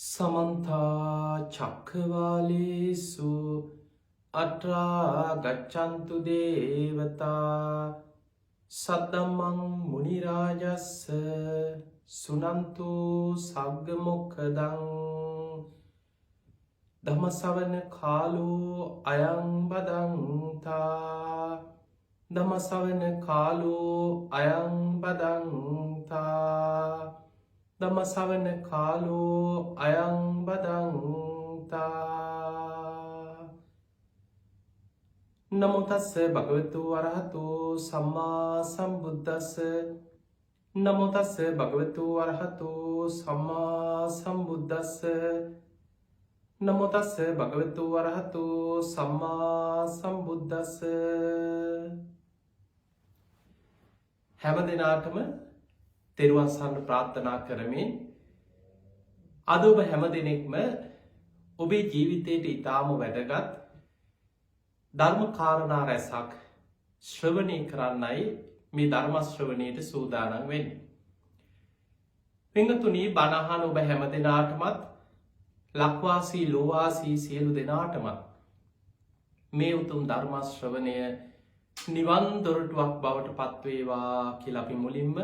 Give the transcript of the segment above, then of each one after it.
समन्ता චක්ඛවාලේසු අත්‍රා ගච්ඡන්තු දේවතා සද්දම්මං මුනි රාජස්ස සුනන්තු සග්ග මොක්ඛදං ධම්ම ශ්‍රවණ කාලෝ අයං බදන්තා ධම්ම ශ්‍රවණ කාලෝ අයං බදන්තා ධම්ම ශ්‍රවණ කාලෝ අයං බදන්තා නමෝ තස්ස භගවතු වරහතෝ සම්මා සම්බුද්දස්ස නමෝ තස්ස භගවතු වරහතෝ සම්මා සම්බුද්දස්ස නමෝ තස්ස භගවතු වරහතෝ සම්මා සම්බුද්දස්ස හැම දිනාටම තෙරුවන් සරණ ප්‍රාර්ථනා කරමින් අද ඔබ හැම දිනෙකම ඔබේ ජීවිතයට ඊටාම වැදගත් ධර්ම කාරණා රැසක් ශ්‍රවණය කරන්නයි මේ ධර්ම ශ්‍රවණයට සූදානම් වෙන්නේ. පින්වතුනි, බණ අහන ඔබ හැම දිනාටමත් ලක්වාසී ලෝවාසී සියලු දෙනාටමත් මේ උතුම් ධර්ම ශ්‍රවණය නිවන් දොරටුවක් බවට පත්වේවා කියලා අපි මුලින්ම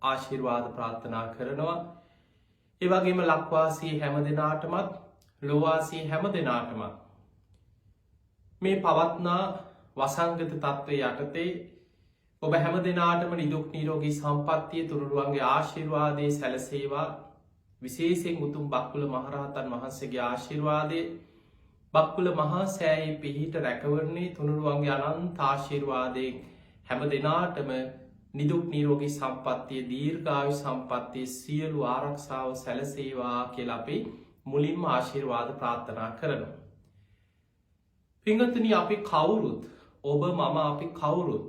ආශිර්වාද ප්‍රාර්ථනා කරනවා. ඒ වගේම ලක්වාසී හැම දිනාටමත් ලෝවාසී හැම දිනාටමත් මේ පවත්නා වසංගත තත්ත්වයේ යටතේ ඔබ හැම දිනාටම නිදුක් නිරෝගී සම්පන්නිය තුනුරුවන්ගේ ආශිර්වාදයේ සැලසේවා. විශේෂයෙන් උතුම් බක්කුල මහරහතන් වහන්සේගේ ආශිර්වාදයේ බක්කුල මහා සෑයේ පිහිට රැකවරණේ තුනුරුවන්ගේ අනන්ත ආශිර්වාදයෙන් හැම දිනාටම නිදුක් නිරෝගී සම්පන්නිය දීර්ඝායු සම්පන්නිය සියලු ආරක්ෂාව සැලසේවා කියලා අපි මුලින්ම ආශිර්වාද ප්‍රාර්ථනා කරනවා. පින්වත්නි, අපි කවුරුත් ඔබ මම අපි කවුරුත්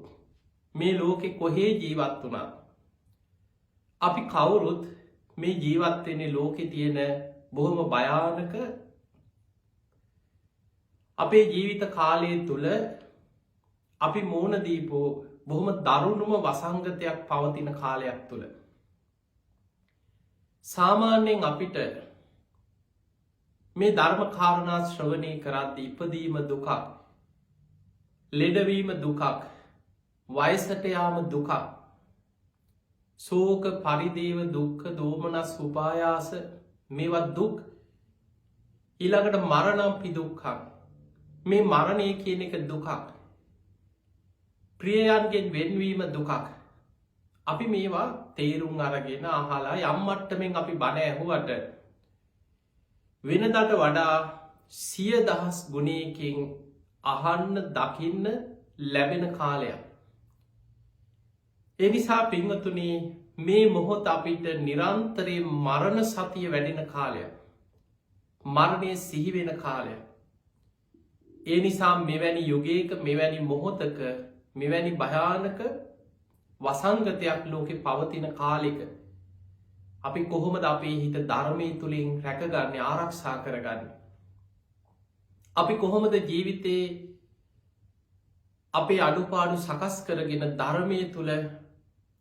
මේ ලෝකේ කොහේ ජීවත් වුණා අපි කවුරුත් මේ ජීවත් වෙන්නේ ලෝකේ තියෙන බොහොම භයානක අපේ ජීවිත කාලය තුල අපි මෝන දීපෝ බොහොම දරුණුම වසංගතයක් පවතින කාලයක් තුල සාමාන්‍යයෙන් අපිට මේ ධර්ම කාරණා ශ්‍රවණය කරද්දී ඉපදීම දුකක්, ලෙඩවීම දුකක්, වයසට යාම දුකක්, ශෝක පරිදේව දුක්ඛ දෝමනස් උපායාස මේවා දුක්, ඊළඟට මරණම්පි දුක්ඛ මේ මරණය කියන එක දුකක්, ප්‍රියයන්ගෙන් වෙන්වීම දුකක්. අපි මේවා තේරුම් අරගෙන අහලා යම් මට්ටමින් අපි බණ ඇහුවට වෙනදාට වඩා 100,000 ගුණයකින් අහන්න දකින්න ලැබෙන කාලයක්. ඒ නිසා පින්වතුනි, මේ මොහොත අපිට නිරන්තරයෙන් මරණ සතිය වැඩෙන කාලයක්. මරණය සිහි වෙන කාලයක්. ඒ නිසා මෙවැනි යුගයක මෙවැනි මොහොතක මෙවැනි භයානක වසංගතයක් ලෝකෙ පවතින කාලෙක අපි කොහොමද අපේ හිත ධර්මයේ තුලින් රැකගන්නේ, ආරක්ෂා කරගන්නේ? අපි කොහොමද ජීවිතේ අපේ අඩුපාඩු සකස් කරගෙන ධර්මයේ තුල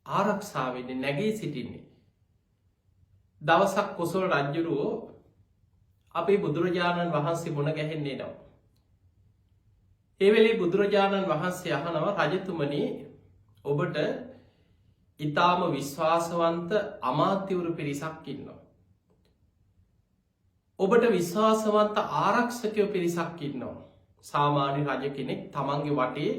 ආරක්ෂා වෙන්නේ, නැගී සිටින්නේ? දවසක් කොසල් රජුරෝ අපේ බුදුරජාණන් වහන්සේ මුණ ගැහෙන්නේ නෝ. ඒ වෙලේ බුදුරජාණන් වහන්සේ අහනවා, රජතුමනි, ඔබට ඊටාම විශ්වාසවන්ත අමාත්‍යවරු පිරිසක් ඉන්නවා. ඔබට විශ්වාසවන්ත ආරක්ෂකයෝ පිරිසක් ඉන්නවා. සාමාන්‍ය රජ කෙනෙක් තමන්ගේ වටේ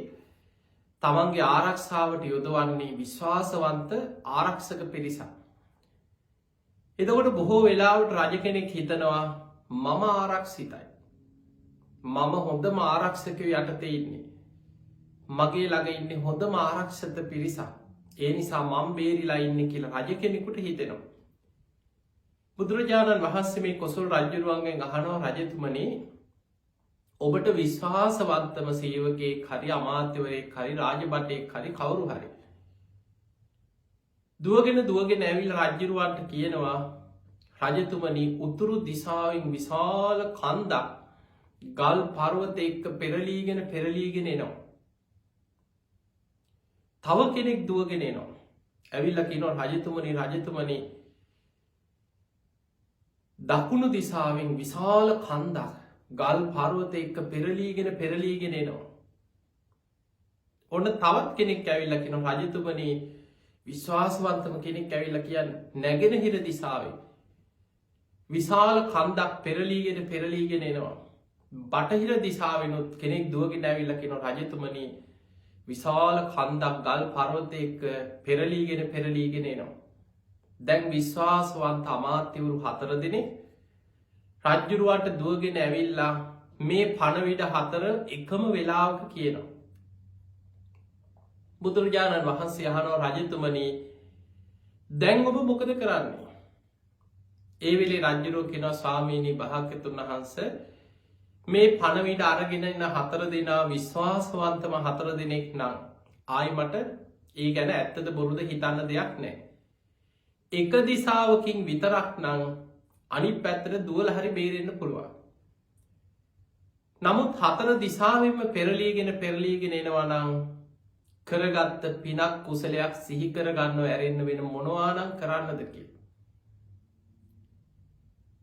තමන්ගේ ආරක්ෂාවට යොදවන්නේ විශ්වාසවන්ත ආරක්ෂක පිරිසක්. එතකොට බොහෝ වෙලාවට රජ කෙනෙක් හිතනවා, මම ආරක්ෂිතයි, මම හොඳම ආරක්ෂකයෝ යටතේ ඉන්නේ, මගේ ළඟ ඉන්නේ හොඳම ආරක්ෂිත පිරිසක්, ඒ නිසා මම බේරිලා ඉන්නේ කියලා රජ කෙනෙකුට හිතෙනවා. බුදුරජාණන් වහන්සේ මේ කොසල් රජුරුවන්ගෙන් අහනවා, රජතුමනි, ඔබට විශ්වාසවන්තම සේවකයෙක් හරි අමාත්‍යවරයෙක් හරි රාජබටයෙක් හරි කවුරු හරි දුවගෙන ඇවිල්ලා රජුරුවන්ට කියනවා, රජතුමනි, උතුරු දිශාවෙන් විශාල කන්දක් ගල් පර්වත එක්ක පෙරලීගෙන එනවා. තව කෙනෙක් දුවගෙන එනවා. ඇවිල්ලා කියනවා, රජතුමනි දකුණු දිසාවෙන් විශාල කන්දක් ගල් පර්වත එක්ක පෙරලීගෙන එනවා. ඔන්න තවත් කෙනෙක් ඇවිල්ලා කියනවා රජතුමනි විශ්වාසවන්තම කෙනෙක් ඇවිල්ලා කියන්නේ නැගෙනහිර දිසාවෙන් විශාල කන්දක් පෙරලීගෙන එනවා. බටහිර දිසාවෙනුත් කෙනෙක් දුවගෙන ඇවිල්ලා කියනවා රජතුමනි විශාල කන්දක් ගල් පර්වත එක්ක පෙරලීගෙන එනවා. දැන් විශ්වාසවන්ත අමාත්‍යවරු 4 දෙනෙක් රජ්ජුරුවන්ට දුවගෙන ඇවිල්ලා මේ පණවිඩ 4 එකම වෙලාවක කියනවා. බුදුරජාණන් වහන්සේ අහනවා රජතුමනි දැන් ඔබ මොකද කරන්නේ? ඒ වෙලේ රජ්ජුරුවෝ කියනවා ස්වාමීනි භාග්‍යතුන් වහන්සේ මේ පණවිඩ අරගෙන ඉන්න 4 දෙනා විශ්වාසවන්තම 4 දෙනෙක් නම් ආයි මට ඒ ගැන ඇත්තද බොරුද හිතන්න දෙයක් නැහැ. එක දිසාවකින් විතරක් නම් අනිත් පැත්තට දුවලා හරි බේරෙන්න පුළුවන්. නමුත් 4 දිසාවෙන්ම පෙරලීගෙන එනවා නම් කරගත්ත පිනක් කුසලයක් සිහි කරගන්නව ඇරෙන්න වෙන මොනවා නම් කරන්නද කියලා.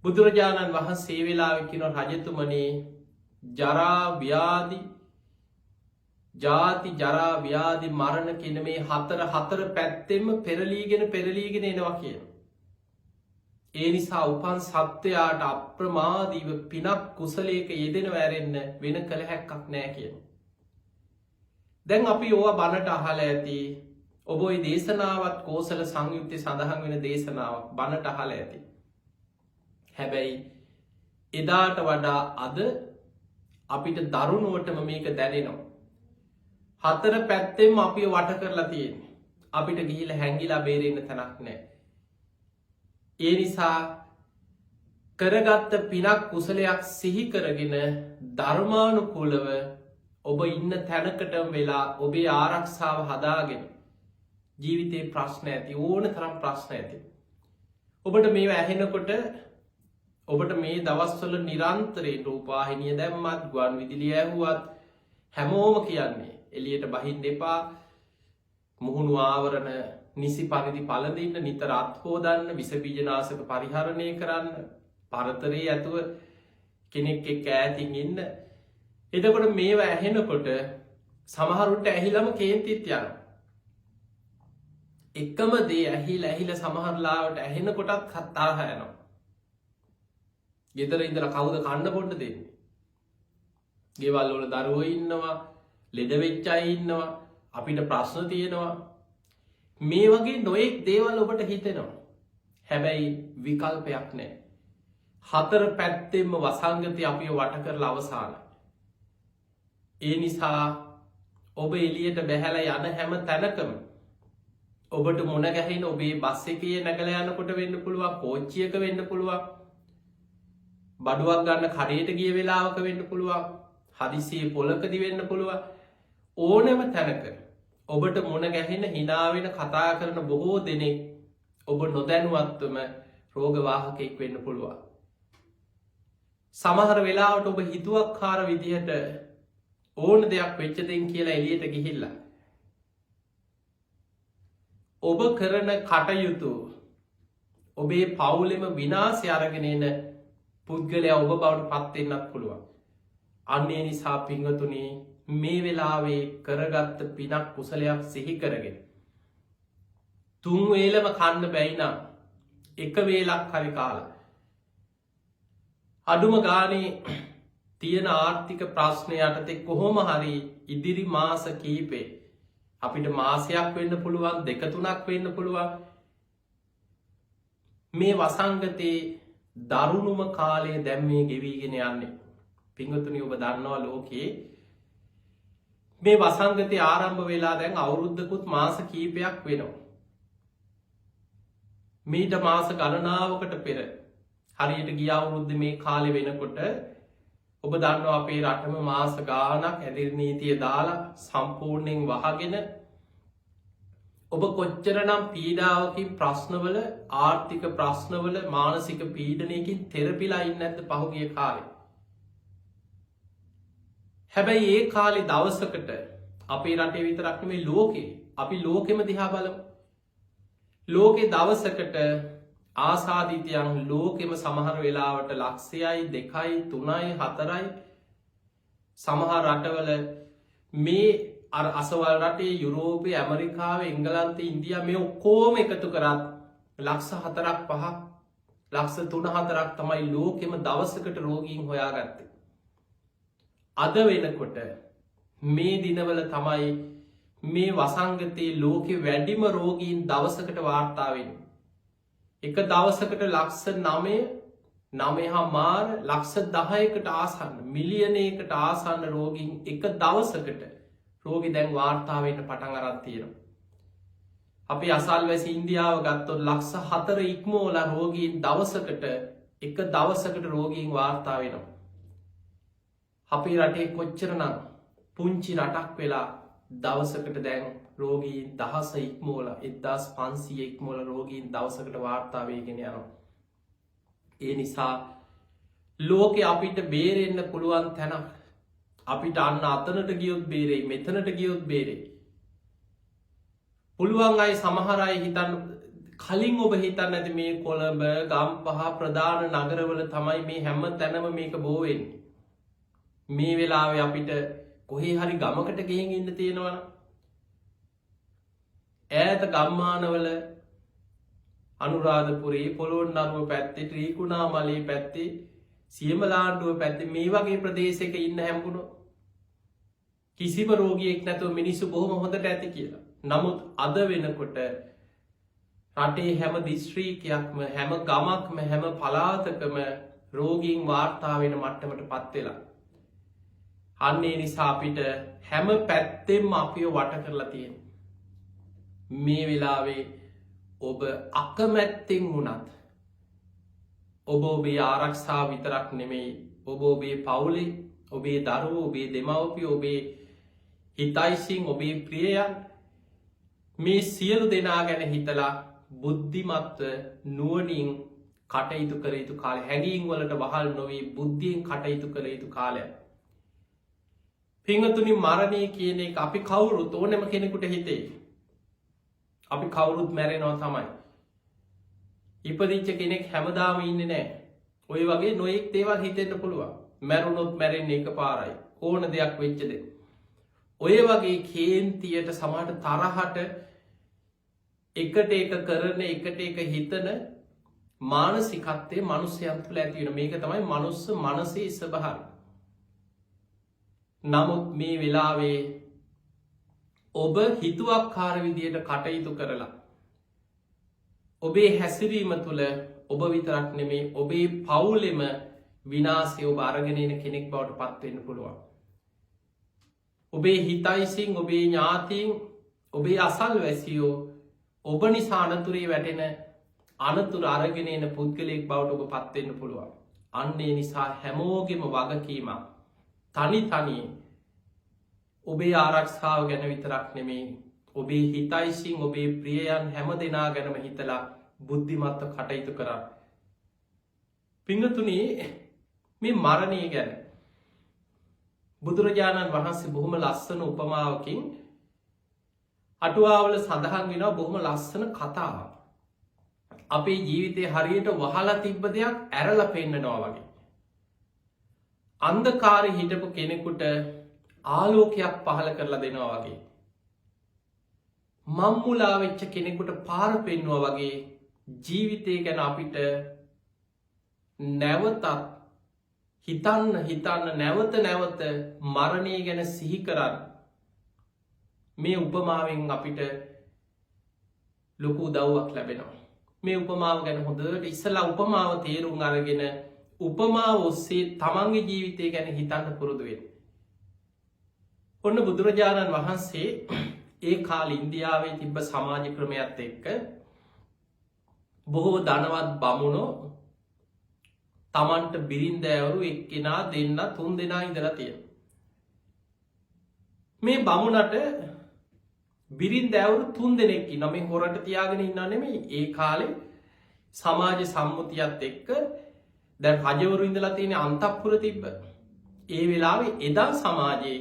බුදුරජාණන් වහන්සේ වෙලාවෙ කියනවා රජතුමනි ජරා ව්‍යාධි ජාති ජරා ව්‍යාධි මරණ කියන මේ 4 පැත්තෙම පෙරලීගෙන එනවා කියන. ඒ නිසා උපන් සත්වයාට අප්‍රමාදීව පිනක් කුසලයක යෙදෙනව ඇරෙන්න වෙන කළ හැක්කක් නෑ කියන. දැන් අපි ඕවා බණට අහලා ඇති. ඔබ ওই දේශනාවත් කෝසල සංයුත්තේ සඳහන් වෙන දේශනාවක් බණට අහලා ඇති. හැබැයි එදාට වඩා අද අපිට දරුණුවටම මේක දැනෙනවා. 4 පැත්තෙම අපිව වට කරලා තියෙන්නේ. අපිට ගිහිල්ලා හැංගිලා බේරෙන්න තැනක් නැහැ. ඒ නිසා කරගත්ත පිනක් කුසලයක් සිහි කරගෙන ධර්මානුකූලව ඔබ ඉන්න තැනකටම වෙලා ඔබේ ආරක්ෂාව හදාගෙන ජීවිතේ ප්‍රශ්න ඇති ඕන තරම් ප්‍රශ්න ඇති. ඔබට මේවා ඇහෙනකොට ඔබට මේ දවස්වල නිරන්තරයෙන් රූපවාහිනිය දැම්මත් ගුවන් විදුලිය ඇහුවත් හැමෝම කියන්නේ එළියට බහින්න එපා, මුහුණු ආවරණ නිසි පරිදි පළඳින්න, නිතර අත් හොදන්න, විස බීජනාශක පරිහරණය කරන්න, පරතරේ ඇතුව කෙනෙක් එක්ක ඈතින් ඉන්න. එතකොට මේවා ඇහෙනකොට සමහරුන්ට ඇහිලම කේන්තිත් යනවා. එකම දේ ඇහිලා සමහරලාවට ඇහෙනකොටත් තරහ යනවා. ගෙදර ඉඳලා කවුද කන්න බොන්න දෙන්නේ? ගෙවල් වල දරුවෝ ඉන්නවා, ලෙඩ වෙච්ච අය ඉන්නවා, අපිට ප්‍රශ්න තියෙනවා. මේ වගේ නොයෙක් දේවල් ඔබට හිතෙනවා. හැබැයි විකල්පයක් නැහැ. 4 පැත්තෙම වසංගතය අපිව වට කරලා අවසానයි. ඒ නිසා ඔබ එළියට බැහැලා යන හැම තැනකම ඔබට මුණ ගැහෙන ඔබේ බස් එකේ නැගලා යනකොට වෙන්න පුළුවන්, කෝච්චියක වෙන්න පුළුවන්, බඩුවක් ගන්න කඩේට ගිය වෙලාවක වෙන්න පුළුවන්, හදිසියේ පොලකදී වෙන්න පුළුවන්. ඕනෑම තැනක ඔබට මුණ ගැහෙන hina වෙන කතා කරන බොහෝ දෙනෙක් ඔබ නොදැනුවත්වම රෝගවාහකෙක් වෙන්න පුළුවන්. සමහර වෙලාවට ඔබ හිතුවක්කාර විදිහට ඕන දෙයක් වෙච්ච දෙයින් කියලා එළියට ගිහිල්ලා ඔබ කරන කටයුතු ඔබේ පවුලෙම විනාශය අරගෙන එන පුද්ගලයා ඔබ බවට පත් වෙන්නත් පුළුවන්. අන්න ඒ නිසා පින්වතුනි මේ වෙලාවේ කරගත්ත පිනක් කුසලයක් සිහි කරගෙන 3 වේලම කන්න බැයි නම් එක වේලක් හරි කාලා අඩුම ගානේ තියෙන ආර්ථික ප්‍රශ්න යටතේ කොහොම හරි ඉදිරි මාස කීපේ අපිට මාසයක් වෙන්න පුළුවන්, 2-3ක් වෙන්න පුළුවන්, මේ වසංගතේ දරුණුම කාලය දැන් මේ ගෙවිගෙන යන්නේ. පින්වතුනි ඔබ දන්නවා ලෝකේ මේ වසංගතේ ආරම්භ වෙලා දැන් අවුරුද්දකුත් මාස කීපයක් වෙනවා. මීට මාස ගණනාවකට පෙර හරියට ගිය අවුරුද්දේ මේ කාලේ වෙනකොට ඔබ දන්නවා අපේ රටම මාස ගාණක් ඇදිරි නීතිය දාලා සම්පූර්ණයෙන් වහගෙන ඔබ කොච්චරනම් පීඩාවකින් ප්‍රශ්නවල, ආර්ථික ප්‍රශ්නවල, මානසික පීඩනයකින් තෙරපිලා ඉන්නේ නැද්ද පහුගිය කාලේ? හැබැයි ඒ කාලේ දවසකට අපේ රටේ විතරක් නෙමෙයි ලෝකේ අපි ලෝකෙම දිහා බලමු. ලෝකේ දවසකට ආසාධිතයන් ලෝකෙම සමහර වෙලාවට ලක්ෂයයි 2යි 3යි 4යි සමහර රටවල මේ අසවල් රටේ යුරෝපය ඇමරිකාව එංගලන්ත ඉන්දියා මේ ඔක්කෝම එකතු කරත් ලක්ෂ 4ක් 5ක් ලක්ෂ 3-4ක් තමයි ලෝකෙම දවසකට රෝගීන් හොයාගත්තේ. අද වෙනකොට මේ දිනවල තමයි මේ වසංගතයේ ලෝකෙ වැඩිම රෝගීන් දවසකට වාර්තාවෙන්. එක දවසකට ලක්ෂ 9.9 ලක්ෂ 10කට ආසන්න මිලියනයකට ආසන්න රෝගීන් එක දවසකට රෝගි දැන් වාර්තාවයට පටන් අරන් තියෙනවා. අපි අසල්වැසි ඉන්දියාව ගත්තොත් ලක්ෂ 4 ඉක්මෝල රෝගීන් දවසකට එක දවසකට රෝගීන් වාර්තා වෙනවා. අපි රටේ කොච්චරනම් පුංචි රටක් වෙලා දවසකට දැන් රෝගීන් 1000 ඉක්මෝල 1500 ඉක්මෝල රෝගීන් දවසකට වාර්තා වේගෙන යනවා. ඒ නිසා ලෝකෙ අපිට බේරෙන්න පුළුවන් තැනක් අපිට අන්න අතනට ගියොත් බේරෙයි මෙතනට ගියොත් බේරෙයි. පුළුවන් අය සමහර අය හිතන්න කලින් ඔබ හිතන්න ඇති මේ කොළඹ ගම්පහ ප්‍රධාන නගරවල තමයි මේ හැම තැනම මේක බෝ වෙන්නේ. මේ වෙලාවේ අපිට කොහේ හරි ගමකට ගිහින් ඉන්න තියෙනවනම් ඈත ගම්මානවල අනුරාධපුරේ පොළොන්නරුව පැත්තේ ත්‍රිකුණාමලයේ පැත්තේ සියමලාණ්ඩුව පැත්තේ මේ වගේ ප්‍රදේශයක ඉන්න හැම්බුණොත් කිසිම රෝගියෙක් නැතුව මිනිස්සු බොහොම හොඳට ඇති කියලා. නමුත් අද වෙනකොට රටේ හැම දිස්ත්‍රික්කයක්ම හැම ගමක්ම හැම පළාතකම රෝගීන් වාර්තා වෙන මට්ටමට පත් වෙලා. අන්නේ නිසා අපිට හැම පැත්තෙම අපිව වට කරලා තියෙනවා. මේ වෙලාවේ ඔබ අකමැත්තෙන් වුණත් ඔබ ඔබේ ආරක්ෂාව විතරක් නෙමෙයි ඔබ ඔබේ පවුලේ ඔබේ දරුවෝ ඔබේ දෙමව්පියෝ ඔබේ හිතයිසින් ඔබේ ප්‍රියයන් මේ සියලු දෙනා ගැන හිතලා බුද්ධිමත්ව නුවණින් කටයුතු කළ යුතු කාලය. හැඟීම් වලට වහල් නොවී බුද්ධියෙන් කටයුතු කළ යුතු කාලයක්. පින්වතුනි මරණය කියන එක අපි කවුරුත් ඕනෑම කෙනෙකුට හිතේ. අපි කවුරුත් මැරෙනවා තමයි. ඉපදිච්ච කෙනෙක් හැමදාම ඉන්නේ නැහැ. ඔය වගේ නොයෙක් දේවල් හිතෙන්න පුළුවන්. මැරුණොත් මැරෙන්නේ එකපාරයි. ඕන දෙයක් වෙච්ච දේ. ඔය වගේ කේන්තියට සමහරට තරහට එකට එක කරන එකට එක හිතන මානසිකත්වයේ මිනිස්යන් තුළ ඇති වෙන මේක තමයි මනුස්ස මනසේ ස්වභාවය. නමුත් මේ වෙලාවේ ඔබ හිතුවක්කාර විදියට කටයුතු කරලා ඔබේ හැසිරීම තුළ ඔබ විතරක් නෙමේ ඔබේ පවුලෙම විනාශය ඔබ අරගෙන එන කෙනෙක් බවට පත් වෙන්න පුළුවන්. ඔබේ හිතයිසින් ඔබේ ඥාතීන් ඔබේ අසල්වැසියෝ ඔබ නිසා අනතුරේ වැටෙන අනතුරු අරගෙන එන පුද්ගලයෙක් බවට ඔබ පත් වෙන්න පුළුවන්. අන්න ඒ නිසා හැමෝගෙම වගකීමක් තනි තනියෙන් ඔබේ ආරක්ෂාව ගැන විතරක් නෙමේ ඔබේ හිතයිසින් ඔබේ ප්‍රියයන් හැම දෙනා ගැනම හිතලා බුද්ධිමත්ව කටයුතු කරන්න. පින්වතුනි මේ මරණය ගැන බුදුරජාණන් වහන්සේ බොහොම ලස්සන උපමාවකින් අටුවාවල සඳහන් වෙනවා. බොහොම ලස්සන කතාවක්. අපේ ජීවිතේ හරියට වහලා තිබ්බ දෙයක් ඇරලා පෙන්නනවා වගේ. අන්ධකාරේ හිටපු කෙනෙකුට ආලෝකයක් පහළ කරලා දෙනවා වගේ. මම්මුලා වෙච්ච කෙනෙකුට පාර පෙන්වුවා වගේ ජීවිතය ගැන අපිට නැවතත් හිතන්න නැවත මරණය ගැන සිහි කරන්න මේ උපමාවෙන් අපිට ලොකු උදව්වක් ලැබෙනවා. මේ උපමාව ගැන හොඳට ඉස්සලා උපමාව තේරුම් අරගෙන උපමාව ඔස්සේ තමන්ගේ ජීවිතය ගැන හිතන්න පුරුදු වෙන්න. ඔන්න බුදුරජාණන් වහන්සේ ඒ කාලේ ඉන්දියාවේ තිබ්බ සමාජ ක්‍රමයත් එක්ක බොහෝ ධනවත් බමුණෝ තමන්ට බිරින්දෑවරු එක්කෙනා දෙන්න 3 දෙනා ඉඳලා තියෙනවා. මේ බමුණට බිරින්දෑවරු 3 දෙනෙක් ඉන්නවා. මේ හොරට තියාගෙන ඉන්නා නෙමෙයි. ඒ කාලේ සමාජ සම්මුතියත් එක්ක දැන් රජවරු ඉඳලා තියෙන අන්තපුර තිබ්බ. ඒ වෙලාවේ එදා සමාජයේ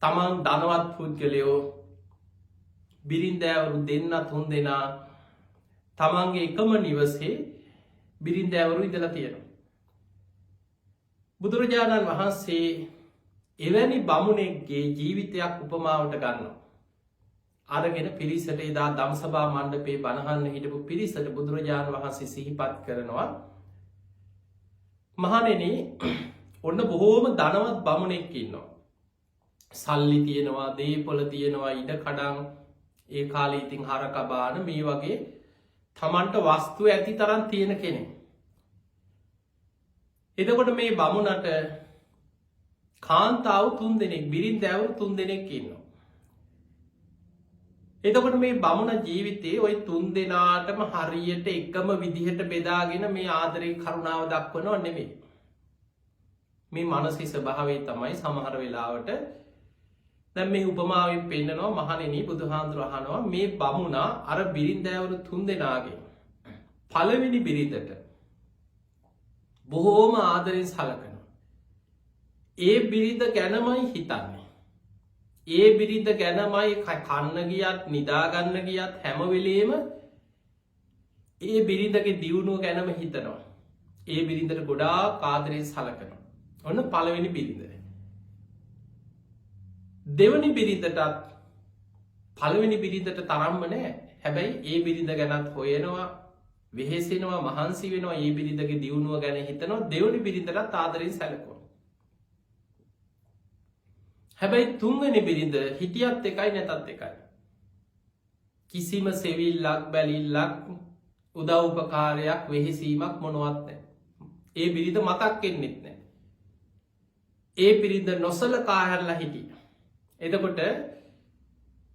තමන් ධනවත් පුද්ගලයෝ බිරින්දෑවරු දෙන්න 3 දෙනා තමන්ගේ එකම නිවසේ බිරින්දෑවරු ඉඳලා තියෙනවා. බුදුරජාණන් වහන්සේ එවැනි බමුණෙක්ගේ ජීවිතයක් උපමාවට ගන්නවා. අරගෙන පිරිසට එදා දම්සභා මණ්ඩපේ බණහන්න හිටපු පිරිසට බුදුරජාණන් වහන්සේ සිහිපත් කරනවා. මහණෙනි, ඔන්න බොහෝම ධනවත් බමුණෙක් ඉන්නවා. සල්ලි තියෙනවා, දේපොළ තියෙනවා, ඉඩ කඩන්, ඒ කාලේ ඉතින් හරක බාන මේ වගේ තමන්ට වස්තු ඇති තරම් තියෙන කෙනෙක්. එතකොට මේ බමුණට කාන්තාව 3 දෙනෙක්, බිරින්දෑවරු 3 දෙනෙක් ඉන්නවා. එතකොට මේ බමුණ ජීවිතේ ওই 3 දෙනාටම හරියට එකම විදිහට බෙදාගෙන මේ ආදරේ කරුණාව දක්වනව නෙමෙයි. මේ මානසික ස්වභාවය තමයි සමහර වෙලාවට දැන් මේ උපමාවෙන් පෙන්නනවා. මහණෙනි, බුදුහාඳුර අහනවා මේ බමුණා අර බිරින්දෑවරු 3 දෙනාගේ පළවෙනි බිරිඳට බොහෝම ආදරෙන් සලකනවා. ඒ බිරිඳ ගැනමයි හිතන්නේ. ඒ බිරිඳ ගැනමයි කන්න ගියත් නිදාගන්න ගියත් හැම වෙලේම ඒ බිරිඳගේ දියුණුව ගැනම හිතනවා. ඒ බිරිඳට ගොඩාක් ආදරෙන් සලකනවා. ඔන්න පළවෙනි බිරිඳ. දෙවනි බිරිඳටත් පළවෙනි බිරිඳට තරම්ම නැහැ. හැබැයි ඒ බිරිඳ ගැනත් හොයනවා, වෙහෙසෙනවා, මහන්සි වෙනවා. ඒ බිරිඳගේ දියුණුව ගැන හිතනවා. දෙවනි බිරිඳටත් ආදරෙන් සැලකනවා. හැබැයි තුන්වෙනි බිරිඳ හිටියත් එකයි නැතත් එකයි. කිසිම සෙවිල්ලක්, බැලිල්ලක්, උදව් උපකාරයක්, වෙහෙසීමක් මොනවත් නැහැ. ඒ බිරිඳ මතක් වෙන්නෙත් නැහැ. ඒ බිරිඳ නොසලකා හැරලා හිටියා. එතකොට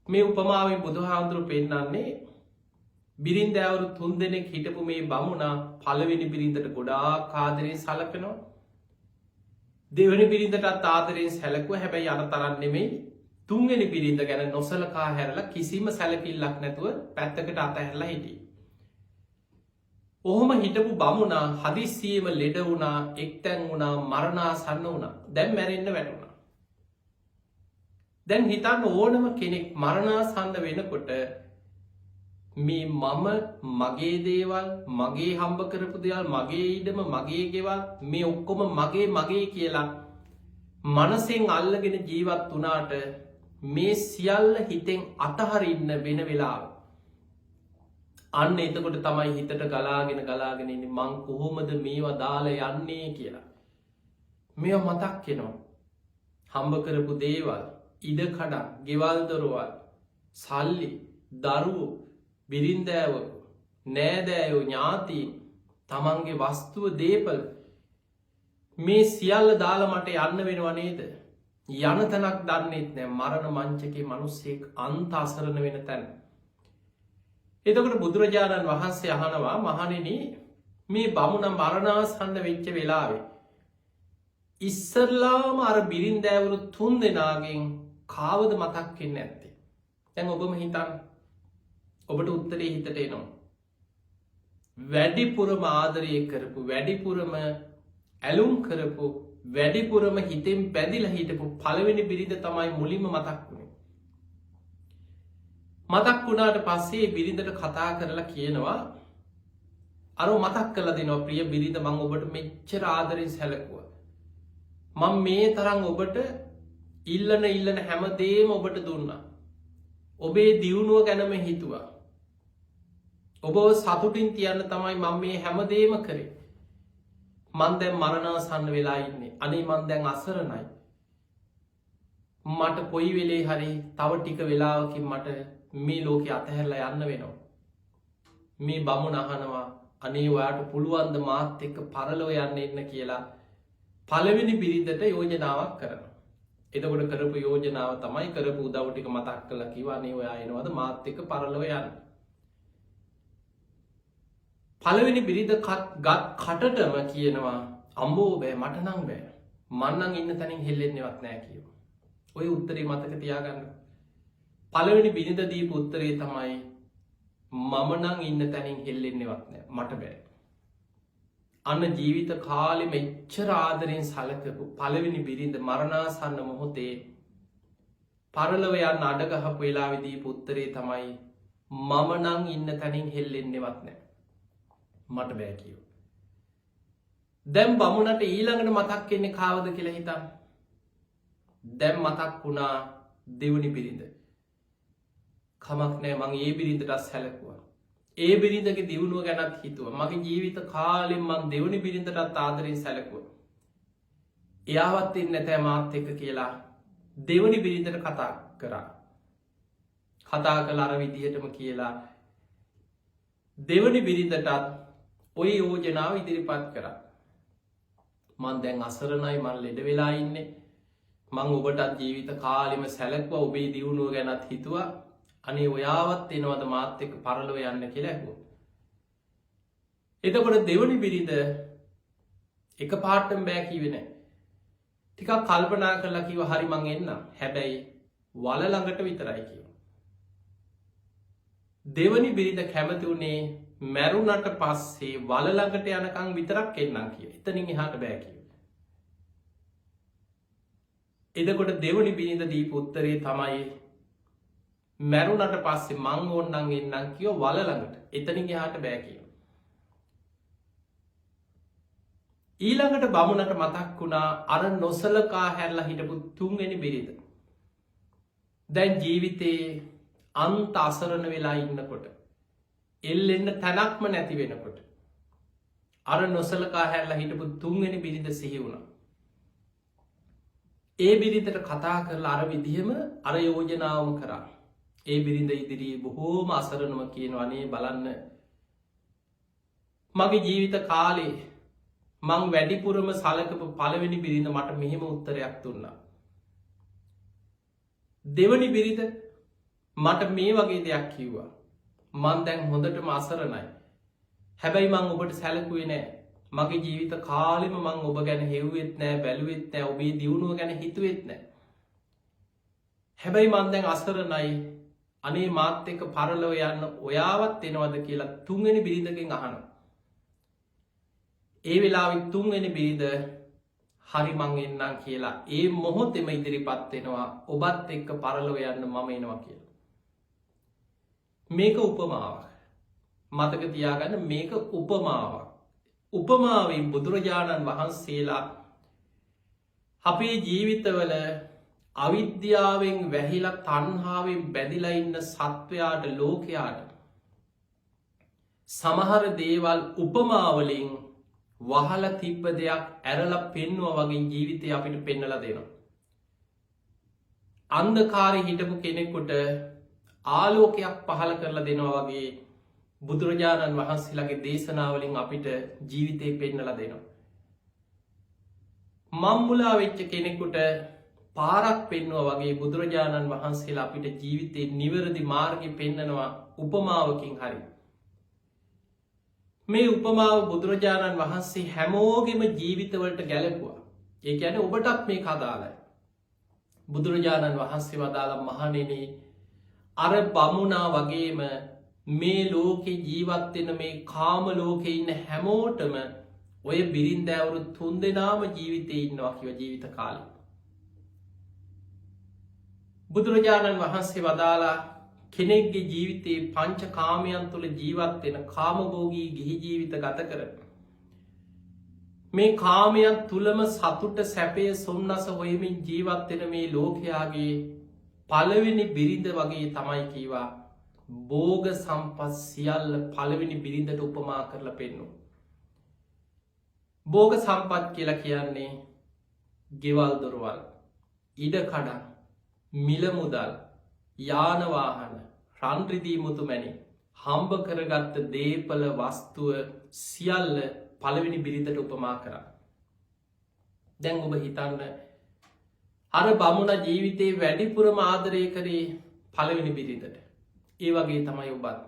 මේ උපමාවෙන් බුදුහාඳුරු පෙන්නන්නේ බිරින්දෑවරු 3 දෙනෙක් හිටපු මේ බමුණා පළවෙනි බිරිඳට ගොඩාක් ආදරෙන් සලකනවා. දෙවෙනි බිරිඳටත් ආදරෙන් සැලකුවා. හැබැයි අර තරම් නෙමෙයි. තුන්වෙනි බිරිඳ ගැන නොසලකා හැරලා කිසිම සැලකිල්ලක් නැතුව පැත්තකට අතහැරලා හිටියේ. ඔහොම හිටපු බමුණා හදිස්සියෙම ලෙඩ වුණා, එක්තැන් වුණා, මරණාසන්න වුණා. දැන් මැරෙන්න වැටුණා. දැන් හිතන්න ඕනම කෙනෙක් මරණාසන්න වෙනකොට මේ මගේ දේවල්, මගේ හම්බ කරපු දේවල්, මගේ ඉඩම, මගේ ගෙවල්, මේ ඔක්කොම මගේ කියලා මනසෙන් අල්ලගෙන ජීවත් වුණාට මේ සියල්ල හිතෙන් අතහරින්න වෙන වෙලාව. අන්න එතකොට තමයි හිතට ගලාගෙන ඉන්නේ මං කොහොමද මේවා දාලා යන්නේ කියලා. මේවා මතක් වෙනවා. හම්බ කරපු දේවල්, ඉඩ කඩම්, ගෙවල් දොරවල්, සල්ලි, දරුවෝ, බිරින්දෑවරු, නෑදෑයෝ, ඥාතීන්, තමන්ගේ වස්තුව, දේපල, මේ සියල්ල දාලා මට යන්න වෙනවා නේද? යන තැනක් දන්නෙත් නෑ. මරණ මංචකේ මිනිස්සෙක් අන්ත අසරණ වෙන තැන. එතකොට බුදුරජාණන් වහන්සේ අහනවා, මහණෙනි, මේ බමුණ මරණාසන්න වෙච්ච වෙලාවේ ඉස්සරලාම අර බිරින්දෑවරු 3 දෙනාගෙන් කාවද මතක් වෙන්නේ නැත්තේ? දැන් ඔබම හිතන්න. ඔබට උත්තරේ හිතට එනවා. වැඩිපුරම ආදරය කරපු, වැඩිපුරම ඇලුම් කරපු, වැඩිපුරම හිතෙන් බැඳිලා හිටපු පළවෙනි බිරිඳ තමයි මුලින්ම මතක් වුණේ. මතක් වුණාට පස්සේ බිරිඳට කතා කරලා කියනවා, අර මතක් කරලා දෙනවා, ප්‍රිය බිරිඳ, මම ඔබට මෙච්චර ආදරෙන් සැලකුවා. මම මේ තරම් ඔබට ඉල්ලන හැමදේම ඔබට දුන්නා. ඔබේ දියුණුව ගැනම හිතුවා. ඔබව සතුටින් තියන්න තමයි මම මේ හැමදේම කරේ. මං දැන් මරණාසන්න වෙලා ඉන්නේ. අනේ මං දැන් අසරණයි. මට කොයි වෙලේ හරි තව ටික වෙලාවකින් මට මේ ලෝකේ අතහැරලා යන්න වෙනවා. මේ බමුණ අහනවා, අනේ ඔයාට පුළුවන් ද මාත් එක්ක පරලොව යන්න එන්න කියලා පළවෙනි බිරිඳට යෝජනාවක් කරනවා. එතකොට කරපු යෝජනාව තමයි, කරපු උදව් ටික මතක් කරලා කිව්වා, අනේ ඔයා එනවද මාත් එක්ක පරලොව යන්න. පළවෙනි බිරිඳ කටටම කියනවා, අම්බෝ බෑ, මට නම් බෑ, මං නම් ඉන්න තැනින් හෙල්ලෙන්නේවත් නෑ කියනවා. ඔය උත්තරේ මතක තියාගන්න. පළවෙනි බිරිඳ දීපු උත්තරේ තමයි, මම නම් ඉන්න තැනින් හෙල්ලෙන්නේවත් නෑ, මට බෑ. අන්න ජීවිත කාලෙ මෙච්චර ආදරෙන් සලකපු පළවෙනි බිරිඳ මරණාසන්න මොහොතේ පරලොව යන්න අඩ ගහපු වෙලාවේදී උත්තරේ තමයි, මම නං ඉන්න තැනින් හෙල්ලෙන්නේවත් නෑ. මට බෑ කියව. දැම් බමුණට ඊළඟට මතක් කෙන්නේ කාවද කියලා හිතන්න. දැම් මතක් වුණා දෙවනි බිරිඳ. කමක් නෑ මං ඒ බිරිඳටත් සැලකුවා. ඒ බිරිඳගේ දියුණුව ගැනත් හිතුව. මගේ ජීවිත කාලෙන් මං දෙවනි බිරිඳටත් ආදරෙන් සැලකුව. එයාවත් ඉන්න නැතෑ මාත් එක කියලා දෙවනි බිරිඳට කතා කරා. කතා කළ අර විදිහටම කියලා දෙවනි බිරිඳටත් ඔය යෝජනාව ඉදිරිපත් කරා. මන් දැන් අසරණයි මන් ලෙඩ වෙලා ඉන්නේ. මං ඔබටත් ජීවිත කාලෙම සැලකුව ඔබේ දියුණුව ගැනත් හිතුවා. අනේ ඔයාවත් එනවද මාත් එක්ක පරලොව යන්න කියලා ඇහුවා. එතකොට දෙවනි බිරිඳ එක පාටම බෑ කිව්වේ නෑ. ටිකක් කල්පනා කරලා කිව්වා හරි මං එන්නම්. හැබැයි වල ළඟට විතරයි කිව්වා. දෙවනි බිරිඳ කැමති උනේ මැරුණට පස්සේ වල ළඟට යනකම් විතරක් එන්නම් කිව්වා. එතනින් එහාට බෑ කිව්වා. එතකොට දෙවනි බිරිඳ දීපු උත්තරේ තමයි මැරුණට පස්සේ මං ඕන්නම් එන්නම් කිව්වා වල ළඟට. එතනින් එහාට බෑ කිව්වා. ඊළඟට බමුණට මතක් වුණා අර නොසලකා හැරලා හිටපු තුන්වෙනි බිරිඳ. දැන් ජීවිතේ අන්ත අසරණ වෙලා ඉන්නකොට එල්ලෙන්න තැනක්ම නැති වෙනකොට අර නොසලකා හැරලා හිටපු තුන්වෙනි බිරිඳ සිහි වුණා. ඒ බිරිඳට කතා කරලා අර විදිහම අර යෝජනාවම කරා. ඒ බිරිඳ ඉදිරියේ බොහෝම අසරණව කියනවා අනේ බලන්න මගේ ජීවිත කාලේ මං වැඩිපුරම සලකපු පළවෙනි බිරිඳ මට මෙහෙම උත්තරයක් දුන්නා. දෙවනි බිරිඳ මට මේ වගේ දෙයක් කිව්වා. මං දැන් හොඳටම අසරණයි. හැබැයි මං ඔබට සැලකුවේ නෑ. මගේ ජීවිත කාලෙම මං ඔබ ගැන හෙව්වෙත් නෑ බැලුවෙත් නෑ ඔබේ දියුණුව ගැන හිතුවෙත් නෑ. හැබැයි මං දැන් අසරණයි. අනේ මාත් එක්ක පරලොව යන්න ඔයාවත් එනවද කියලා තුන්වෙනි බිරිඳගෙන් අහනවා. ඒ වෙලාවෙත් තුන්වෙනි බිරිඳ හරි මං එන්නම් කියලා ඒ මොහොතේම ඉදිරිපත් වෙනවා ඔබත් එක්ක පරලොව යන්න මම එනවා කියලා. මේක උපමාවක්. මතක තියාගන්න මේක උපමාවක්. උපමාවෙන් බුදුරජාණන් වහන්සේලා අපේ ජීවිතවල අවිද්‍යාවෙන් වැහිලා තණ්හාවෙන් බැඳිලා ඉන්න සත්වයාට ලෝකයාට සමහර දේවල් උපමාවලින් වහලා තිබ්බ දෙයක් ඇරලා පෙන්වුවා වගේ ජීවිතය අපිට පෙන්වලා දෙනවා. අන්ධකාරේ හිටපු කෙනෙකුට ආලෝකයක් පහළ කරලා දෙනවා වගේ බුදුරජාණන් වහන්සේලාගේ දේශනාවලින් අපිට ජීවිතේ පෙන්වලා දෙනවා. මම්මුලා වෙච්ච කෙනෙකුට පාරක් පෙන්වුවා වගේ බුදුරජාණන් වහන්සේලා අපිට ජීවිතේ නිවැරදි මාර්ගය පෙන්වනවා උපමාවකින් හරි. මේ උපමාව බුදුරජාණන් වහන්සේ හැමෝගෙම ජීවිතවලට ගැලපුවා. ඒ කියන්නේ ඔබටත් මේක අදාළයි. බුදුරජාණන් වහන්සේ වදාළ මහණෙනි අර බමුණා වගේම මේ ලෝකේ ජීවත් වෙන මේ කාම ලෝකේ ඉන්න හැමෝටම ඔය බිරින්දෑවරු 3 දෙනාම ජීවිතේ ඉන්නවා කිව්ව ජීවිත කාලේ. බුදුරජාණන් වහන්සේ වදාලා කෙනෙක්ගේ ජීවිතේ පංච කාමයන් තුළ ජීවත් වෙන කාමභෝගී ගිහි ජීවිත ගත කරන මේ කාමයන් තුලම සතුට සැපය සොම්නස හොයමින් ජීවත් වෙන මේ ලෝකයාගේ පළවෙනි බිරිඳ වගේ තමයි කීවා භෝග සම්පත් සියල්ල පළවෙනි බිරිඳට උපමා කරලා පෙන්වනවා. භෝග සම්පත් කියලා කියන්නේ ගෙවල් දොරවල් ඉඩකඩම් මිල මුදල් යාන වාහන රන් රිදී මුතුමැණි හම්බ කරගත්ත දේපල වස්තුව සියල්ල පළවෙනි බිරිඳට උපමා කරා. දැන් ඔබ හිතන්න අර බමුණ ජීවිතේ වැඩිපුරම ආදරය කරේ පළවෙනි බිරිඳට. ඒ වගේ තමයි ඔබත්.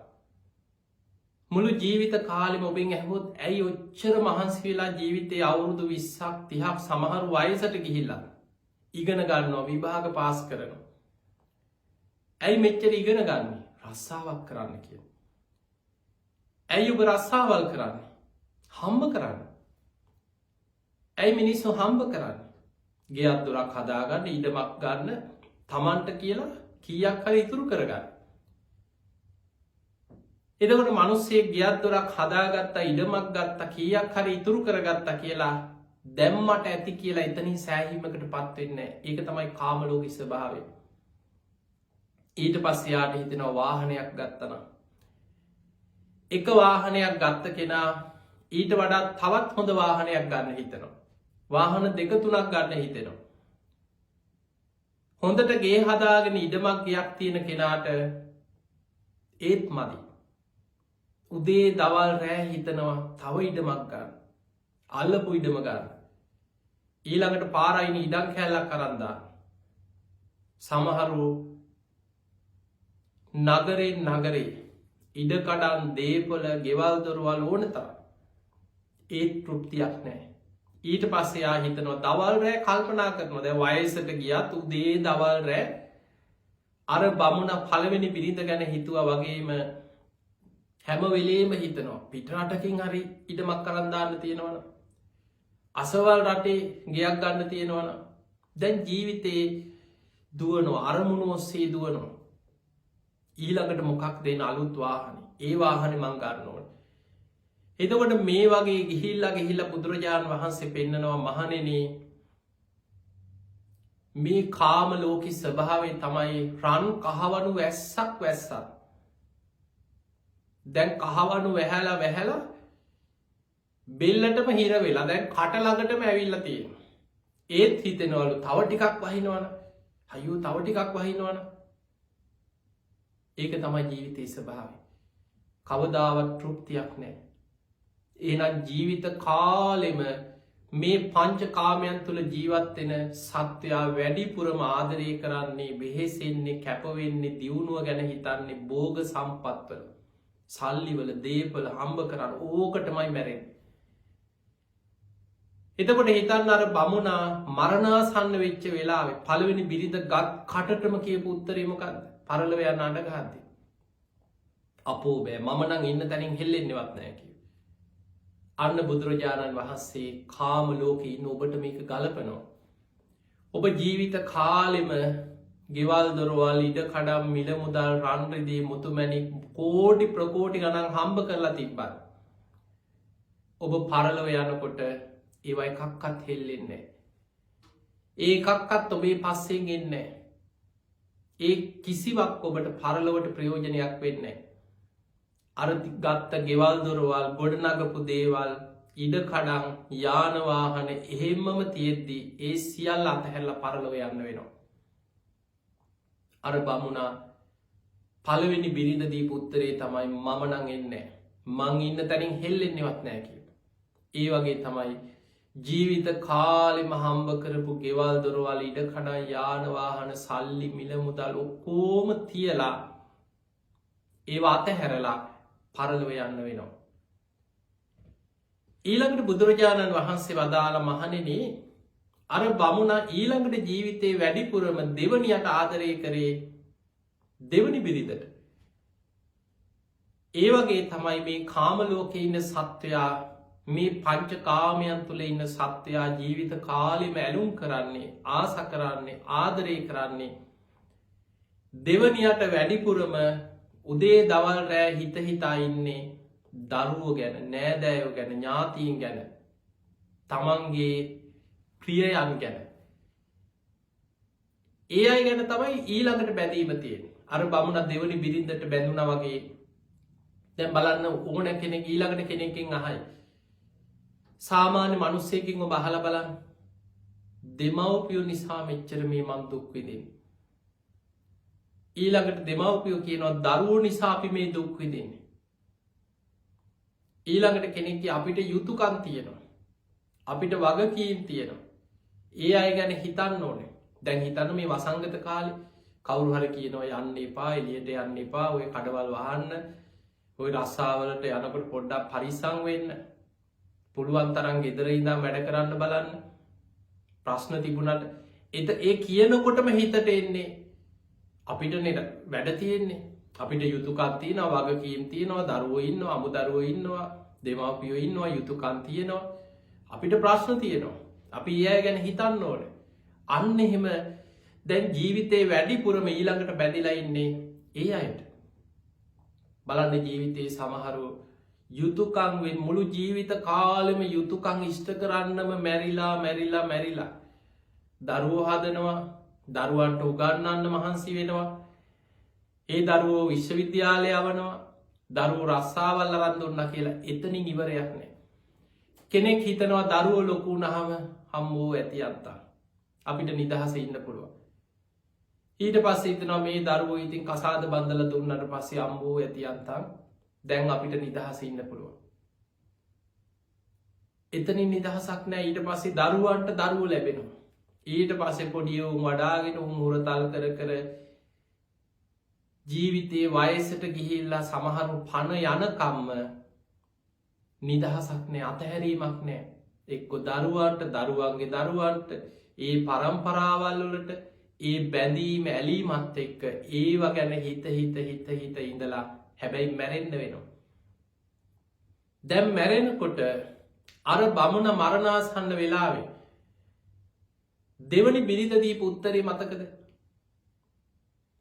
මුළු ජීවිත කාලෙම ඔබෙන් ඇහුවොත් ඇයි ඔච්චර මහන්සි වෙලා ජීවිතේ අවුරුදු 20ක් 30ක් සමහර වයසට ගිහිල්ලා ඉගෙන ගන්නවා විභාග පාස් කරනවා. ඇයි මෙච්චර ඉගෙන ගන්නේ? රස්සාවක් කරන්න කියලා. ඇයි ඔබ රස්සාවල් කරන්නේ? හම්බ කරන්න. ඇයි මිනිස්සු හම්බ කරන්නේ? ගෙයක් දොරක් හදාගන්න ඉඩමක් ගන්න තමන්ට කියලා කීයක් හරි ඉතුරු කරගන්න. එතකොට මිනිස්සේ ගියක් දොරක් හදාගත්තා, ඉඩමක් ගත්තා, කීයක් හරි ඉතුරු කරගත්තා කියලා දැම්මට ඇති කියලා එතනින් සෑහීමකට පත් වෙන්නේ නැහැ. ඒක තමයි කාම ලෝකේ ස්වභාවය. ඊට පස්සේ යාට හිතෙනවා වාහනයක් ගත්තා. එක වාහනයක් ගත්ත කෙනා ඊට වඩා තවත් හොඳ වාහනයක් ගන්න හිතනවා. වාහන 2-3ක් ගන්න හිතෙනවා. හොඳට ගේ හදාගෙන ඉඩමක් ගයක් තියෙන කෙනාට ඒත් මදි. උදේ දවල් රෑ හිතනවා තව ඉඩමක් ගන්න. අල්ලපු ඉඩම ගන්න. ඊළඟට පාරයින ඉඩම් කැල්ලක් අරන් දාන්න. සමහරු නගරේ ඉඩකඩම් දේපොළ ගෙවල් දොරවල් ඕන තරම්. ඒත් තෘප්තියක් නැහැ. ඊට පස්සේ යා හිතනවා දවල් රෑ කල්පනා කරනවා. දැන් වයසට ගියත් උදේ දවල් රෑ අර බමුණ පළවෙනි බිරිඳ ගැන හිතුවා වගේම හැම වෙලේම හිතනවා පිට රටකින් හරි ඉඩමක් කරන් දාන්න තියෙනවනේ. අසවල් රටේ ගයක් ගන්න තියෙනවනේ. දැන් ජීවිතේ දුවනවා අරමුණු ඔස්සේ දුවනවා. ඊළඟට මොකක් දෙන අලුත් වාහනේ. ඒ වාහනේ මං ගන්න ඕනේ. එතකොට මේ වගේ ගිහිල්ලා බුදුරජාණන් වහන්සේ පෙන්නනවා මහණෙනි මේ කාම ලෝකේ ස්වභාවය තමයි රන් කහවණු වැස්සක් වැස්සක්. දැන් කහවණු වැහැලා බෙල්ලටම හිර වෙලා දැන් කට ළඟටම ඇවිල්ලා තියෙනවා. ඒත් හිතෙනවලු තව ටිකක් වහිනවනේ. අයියෝ තව ටිකක් වහිනවනේ. ඒක තමයි ජීවිතයේ ස්වභාවය. කවදාවත් තෘප්තියක් නැහැ. එහෙනම් ජීවිත කාලෙම මේ පංච කාමයන් තුල ජීවත් වෙන සත්වයා වැඩිපුරම ආදරය කරන්නේ, වෙහෙසෙන්නේ, කැපවෙන්නේ, දියුණුව ගැන හිතන්නේ භෝග සම්පත්වල. සල්ලිවල දේපල හම්බ කරන්න ඕකටමයි මැරෙන්නේ. එතකොට හිතන්න අර බමුණා මරණාසන්න වෙච්ච වෙලාවේ පළවෙනි බිරිඳ කටටම කියපු උත්තරේ මොකද්ද? පරලොව යන අඬ ගහද්දි. අපෝ බෑ මම නම් ඉන්න තැනින් හෙල්ලෙන්නේවත් නැහැ කිව්වා. අන්න බුදුරජාණන් වහන්සේ කාම ලෝකේ ඉන්න ඔබට මේක ගලපනවා. ඔබ ජීවිත කාලෙම ගෙවල් දොරවල් ඉඩ කඩම් මිල මුදල් රන් රිදී මුතුමැණික් කෝටි ප්‍රකෝටි ගණන් හම්බ කරලා තිබ්බත් ඔබ පරලොව යනකොට ඒව එකක්වත් හෙල්ලෙන්නේ නැහැ. ඒකක්වත් ඔබේ පස්සෙන් එන්නේ නැහැ. ඒ කිසිවක් ඔබට පරලොවට ප්‍රයෝජනයක් වෙන්නේ නැහැ. අර ගත්ත ගෙවල් දොරවල් ගොඩනගපු දේවල් ඉඩ කඩම් යාන වාහන එහෙම්මම තියෙද්දි ඒ සියල්ල අතහැරලා පරලොව යන්න වෙනවා. අර බමුණා පළවෙනි බිරිඳ දීපු උත්තරේ තමයි මම නම් එන්නේ මං ඉන්න තැනින් හෙල්ලෙන්නේවත් නැහැ කියලා. ඒ වගේ තමයි ජීවිත කාලෙම හම්බ කරපු ගෙවල් දොරවල් ඉඩ කඩම් යාන වාහන සල්ලි මිල මුදල් ඔක්කොම තියලා ඒව අතහැරලා පරලොව යන්න වෙනවා. ඊළඟට බුදුරජාණන් වහන්සේ වදාළ මහණෙනි අර බමුණා ඊළඟට ජීවිතේ වැඩිපුරම දෙවනියට ආදරය කරේ දෙවනි බිරිඳට. ඒ වගේ තමයි මේ කාම ලෝකේ ඉන්න සත්වයා මේ පංච කාමයන් තුල ඉන්න සත්වයා ජීවිත කාලෙම ඇලුම් කරන්නේ, ආස කරන්නේ, ආදරය කරන්නේ දෙවනියට වැඩිපුරම උදේ දවල් රෑ හිත හිතා ඉන්නේ දරුවෝ ගැන, නෑදෑයෝ ගැන, ඥාතීන් ගැන, තමන්ගේ ප්‍රියයන් ගැන. ඒ අය ගැන තමයි ඊළඟට බැඳීම තියෙන්නේ. අර බමුණ දෙවනි බිරිඳට බැඳුනා වගේ දැන් බලන්න ඕන කෙනෙක් ඊළඟට කෙනෙක්ගෙන් අහයි. සාමාන්‍ය මිනිස්සෙකින් ඔබ අහලා බලන්න. දෙමව්පියෝ නිසා මෙච්චර මේ මං දුක් විඳින්නේ. ඊළඟට දෙමව්පියෝ කියනවා දරුවෝ නිසා අපි මේ දුක් විඳින්නේ. ඊළඟට කෙනෙක් අපිට යුතුයකම් තියෙනවා. අපිට වගකීම් තියෙනවා. ඒ අය ගැන හිතන්න ඕනේ. දැන් හිතන්න මේ වසංගත කාලේ කවුරු හරි කියනවා යන්න එපා, එළියට යන්න එපා, ඔය කඩවල් වහන්න, ඔය රස්සාවලට යනකොට පොඩ්ඩක් පරිස්සම් වෙන්න. පුළුවන් තරම් ගෙදර ඉඳන් වැඩ කරන්න බලන්න. ප්‍රශ්න තිබුණාට ඒ කියනකොටම හිතට එන්නේ අපිට නේද වැඩ තියෙන්නේ. අපිට යුතුයකම් තියෙනවා, වගකීම් තියෙනවා, දරුවෝ ඉන්නවා, අමුදරුවෝ ඉන්නවා, දෙමාපියෝ ඉන්නවා, යුතුයකම් තියෙනවා. අපිට ප්‍රශ්න තියෙනවා. අපි ඒ අය ගැන හිතන්න ඕනේ. අන්න එහෙම දැන් ජීවිතේ වැඩිපුරම ඊළඟට බැඳිලා ඉන්නේ ඒ අයට. බලන්න ජීවිතයේ සමහරු යුතුයකම් වෙන මුළු ජීවිත කාලෙම යුතුයකම් ඉෂ්ට කරන්නම මැරිලා දරුවෝ හදනවා, දරුවන්ට උගන්වන්න මහන්සි වෙනවා, ඒ දරුවෝ විශ්වවිද්‍යාලය යවනවා, දරුවෝ රස්සාවල් අරන් දුන්නා කියලා එතනින් ඉවරයක් නෑ. කෙනෙක් හිතනවා දරුවෝ ලොකු වුණාම හම්බෝ ඇති අත්තා අපිට නිදහසේ ඉන්න පුළුවන්. ඊට පස්සේ හිතනවා මේ දරුවෝ ඉතින් කසාද බන්දලා දුන්නට පස්සේ අම්බෝ ඇති අත්තා දැන් අපිට නිදහසේ ඉන්න පුළුවන්. එතනින් නිදහසක් නෑ. ඊට පස්සේ දරුවන්ට දරුවෝ ලැබෙනවා. ඊට පස්සේ පොඩි උන් වඩාගෙන උන් හුරතල් කර ජීවිතයේ වයසට ගිහිල්ලා සමහරු පණ යනකම්ම නිදහසක් නෑ, අතහැරීමක් නෑ. එක්ක දරුවන්ට, දරුවන්ගේ දරුවන්ට, ඒ පරම්පරාවල් වලට ඒ බැඳීම ඇලීමත් එක්ක ඒව ගැන හිත ඉඳලා හැබැයි මැරෙන්න වෙනවා. දැන් මැරෙනකොට අර බමුණ මරණාසන්න වෙලාවේ දෙවනි බිරිඳ දීපු උත්තරේ මතකද?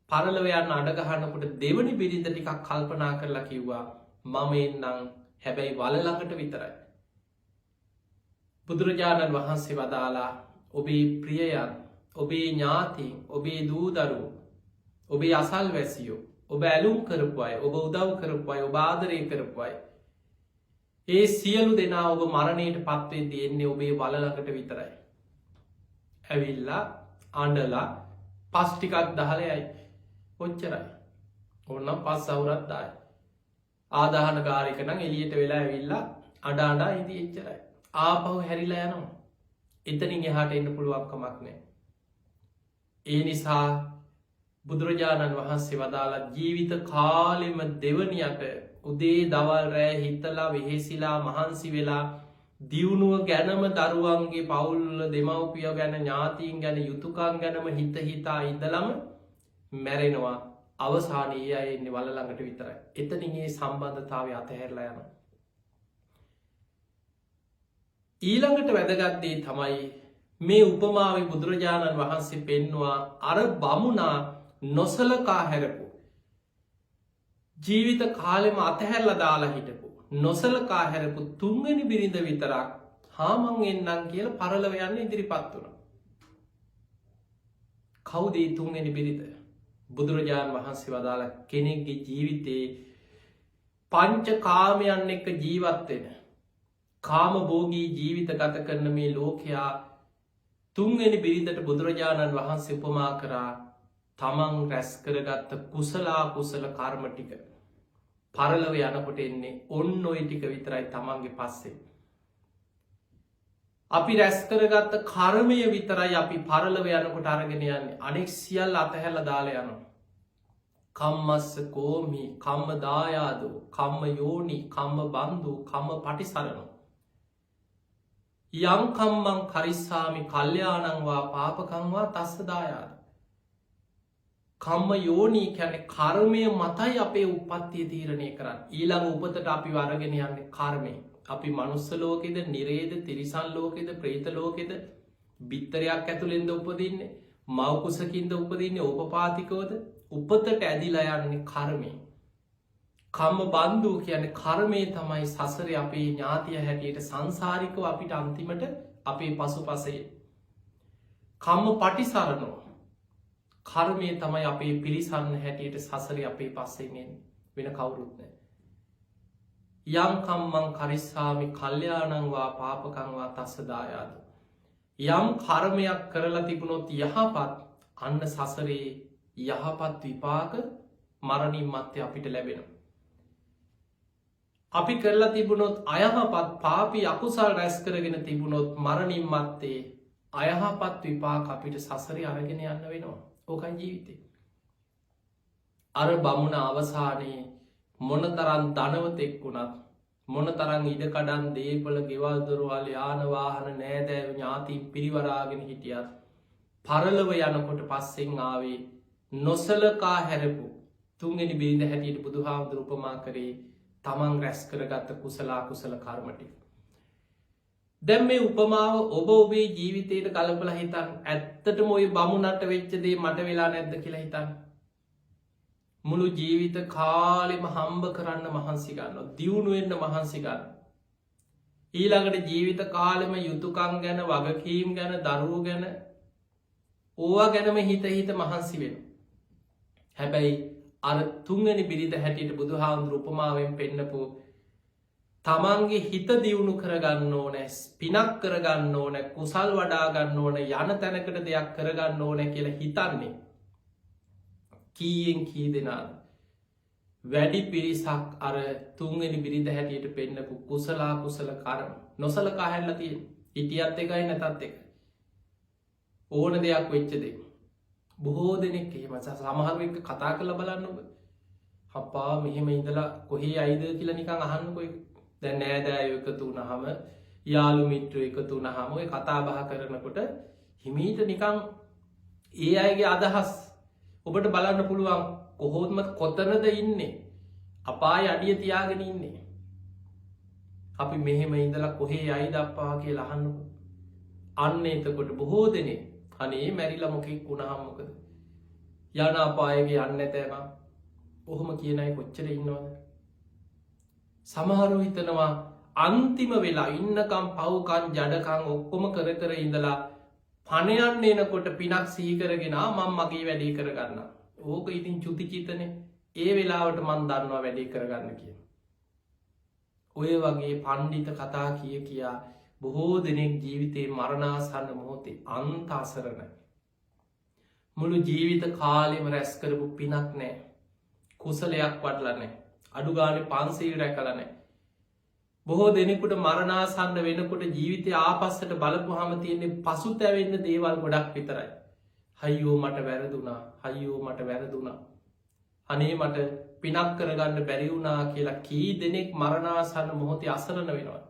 පරලොව යන්න අඩ ගහනකොට දෙවනි බිරිඳ ටිකක් කල්පනා කරලා කිව්වා මම එන්නම් හැබැයි වල ළඟට විතරයි. බුදුරජාණන් වහන්සේ වදාලා ඔබේ ප්‍රියයන්, ඔබේ ඥාතීන්, ඔබේ දූ දරුවෝ, ඔබේ අසල්වැසියෝ, ඔබ ඇලුම් කරපු අය, ඔබ උදව් කරපු අය, ඔබ ආදරය කරපු අය, ඒ සියලු දෙනා ඔබ මරණයට පත්වෙද්දී එන්නේ ඔබේ වල ළඟට විතරයි. ඇවිල්ලා අඬලා පස් ටිකක් දහලා යයි. ඔච්චරයි. ඕනනම් පස් අවුරක් දායි. ආදාහන කාරික නම් එළියට වෙලා ඇවිල්ලා අඬ ඉඳී එච්චරයි. ආපහු හැරිලා යනවා. එතනින් එහාට එන්න පුළුවන් කමක් නැහැ. ඒ නිසා බුදුරජාණන් වහන්සේ වදාලා ජීවිත කාලෙම දෙවනියට උදේ දවල් රෑ හිතලා වෙහෙසිලා මහන්සි වෙලා දියුණුව ගැනම, දරුවන්ගේ පවුල් දෙමව්පියෝ ගැන, ඥාතීන් ගැන, යුතුයකම් ගැනම හිතා ඉඳලම මැරෙනවා. අවසානයේ අය එන්නේ වල ළඟට විතරයි. එතනින් මේ සම්බන්ධතාවය අතහැරලා යනවා. ඊළඟට වැදගත් දේ තමයි මේ උපමාවේ බුදුරජාණන් වහන්සේ පෙන්නවා අර බමුණා නොසලකා හැරපු, ජීවිත කාලෙම අතහැරලා දාලා හිටපු, නොසලකා හැරපු තුන්වෙනි බිරිඳ විතරක් හාමන් එන්නම් කියලා පරලොව යන්න ඉදිරිපත් වුණා. කවුද මේ තුන්වෙනි බිරිඳ? බුදුරජාණන් වහන්සේ වදාලා කෙනෙක්ගේ ජීවිතේ පංච කාමයන් එක්ක ජීවත් වෙන, කාම භෝගී ජීවිත ගත කරන මේ ලෝකයා තුන්වෙනි බිරිඳට බුදුරජාණන් වහන්සේ උපමා කරා තමන් රැස් කරගත්ත කුසල කර්ම ටික පරලොව යනකොට එන්නේ ඔන්න ඔය ටික විතරයි තමන්ගේ පස්සේ. අපි රැස් කරගත්ත කර්මය විතරයි අපි පරලොව යනකොට අරගෙන යන්නේ. අනෙක් සියල්ල අතහැරලා දාලා යනවා. කම්මස්ස කෝමි, කම්ම දායාදෝ, කම්ම යෝනි, කම්ම බන්දු, කම්ම පටිසරණෝ. යං කම්මං කරිස්සාමි කල්යාණං වා පාපකං වා තස්ස දායාද. කම්ම යෝනි කියන්නේ කර්මය මතයි අපේ උප්පත්තිය තීරණය කරන්නේ. ඊළඟ උපතට අපි අරගෙන යන්නේ කර්මය. අපි මනුස්ස ලෝකෙද, නිරේද, තිරිසන් ලෝකෙද, ප්‍රේත ලෝකෙද, බිත්තරයක් ඇතුළෙන්ද උපදින්නේ, මව් කුසකින්ද උපදින්නේ, ඕපපාතිකවද, උපතට ඇදිලා යන්නේ කර්මය. කම්ම බන්දු කියන්නේ කර්මය තමයි සසරේ අපේ ඥාතිය හැටියට සංසාරිකව අපිට අන්තිමට අපේ පසුපසේ. කම්ම පටිසරණෝ කර්මය තමයි අපේ පිළිසරණ හැටියට සසරේ අපේ පස්සෙන් එන්නේ, වෙන කවුරුත් නැහැ. යම් කම්මං කරිස්සාමි කල්යාණං වා පාපකං වා තස්ස දායාද. යම් කර්මයක් කරලා තිබුණොත් යහපත්, අන්න සසරේ යහපත් විපාක මරණින් මත්තේ අපිට ලැබෙනවා. අපි කරලා තිබුණොත් අයහපත්, පාපී අකුසල් රැස් කරගෙන තිබුණොත් මරණින් මත්තේ අයහපත් විපාක අපිට සසරේ අරගෙන යන්න වෙනවා. ඕකයි ජීවිතේ. අර බමුණ අවසානයේ මොනතරම් ධනවතෙක් වුණත්, මොනතරම් ඉඩකඩම් දේපල ගෙවල් දොරවල් යාන වාහන නෑදෑයෝ ඥාතීන් පිරිවරාගෙන හිටියත් පරලොව යනකොට පස්සෙන් ආවේ නොසලකා හැරපු තුන්වෙනි බිරිඳ හැටියට බුදුහාමුදුරු උපමා කරේ තමන් රැස් කරගත්ත කුසල කර්ම ටික. දැන් මේ උපමාව ඔබ ඔබේ ජීවිතයට කලබලා හිතන්න. ඇත්තටම ওই බමුණට වෙච්ච දේ මට වෙලා නැද්ද කියලා හිතන්න. මුළු ජීවිත කාලෙම හම්බ කරන්න මහන්සි ගන්න දියුණුවෙන්න්න මහන්සි ගන්න ඊළඟට ජීවිත කාලෙම යුතුකං ගැන වගකීම් ගැන දරුව ගැන ඕවා ගැනම හිත මහන්සි වෙන හැබැයි අර තුන්ගනි බිරිඳ හැටියට බුදු හාමුදුරු උපමාවෙන් පෙන්නපු තමන්ගේ හිත දියුණු කරගන්න ඕනෑ පිනක් කරගන්න ඕන කුසල් වඩාගන්න ඕන යන තැනකට දෙයක් කරගන්න ඕන කියලා හිතන්නේ කීයෙන් කී දෙනාද වැඩි පිරිසක් අර තුන්ගනි බිරිඳ හැටියට පෙන්නපු කුසලා කුසල කරම නොසලකා හැල්ල තිය ඉටියත් එකයි නැතත් එක ඕන දෙයක් වෙච්චදේ බොහෝ දෙනෙක් එහෙම සමහරු එක කතා කළ බලන්න ඔබ හප්පා මෙහෙම ඉඳලා කොහේ අයිද කියලා නිකං අහන්නකොයි දැන් නෑදෑ එකතු වනහම යාළු මිත්‍ර එකතු වනහම ඔය කතා බහ කරනකොට හිමීට නිකං ඒ අයගේ අදහස් ඔබට බලන්න පුළුවන් කොහොත්ම කොතනද ඉන්නේ අපාය අඩිය තියාගෙන ඉන්නේ අපි මෙහෙම ඉඳලා කොහේ අයිද අප්පා කියලා අහන්නකො අන්න එතකොට බොහෝ දෙනේ අනේ මැරිලා මොකෙක් වුණාම මොකද යන අපායගේ යන්න ඇතෑම ඔහොම කියනයි කොච්චර ඉන්නවද සමහරු හිතනවා අන්තිම වෙලා ඉන්නකම් පව්කන් ජඩකං ඔක්කොම කර ඉඳලා පණයන්න එනකොට පිනක් සීකරගෙන මං මගේ වැඩේ කරගන්න ඕක ඉතින් චුතිචිතන ඒ වෙලාවට මන් දන්නවා වැඩේ කරගන්න කිය ඔය වගේ පණ්ඩිත කතා කියා බොහෝ දෙනෙක් ජීවිතයේ මරණාසන්න මොහොතේ අන්තාසරණ මුළු ජීවිත කාලෙම රැස් කරපු පිනක් නෑ කුසලයක් වඩලනෑ අඩුගාන පන්සීල් රැකලනෑ බොහෝ දෙනෙකුට මරණාසන්න වෙනකොට ජීවිතය ආපස්සට බලපු හම තියෙන්නේ පසු තැවෙන්න දේවල් ගොඩක් විතරයි හයිෝ මට වැරදුනා හයිෝ මට වැරදුනා අනේ මට පිනක් කරගන්න බැරිවුනා කියලා කී දෙනෙක් මරණාසන්න මොහොතේ අසරණ වෙනවා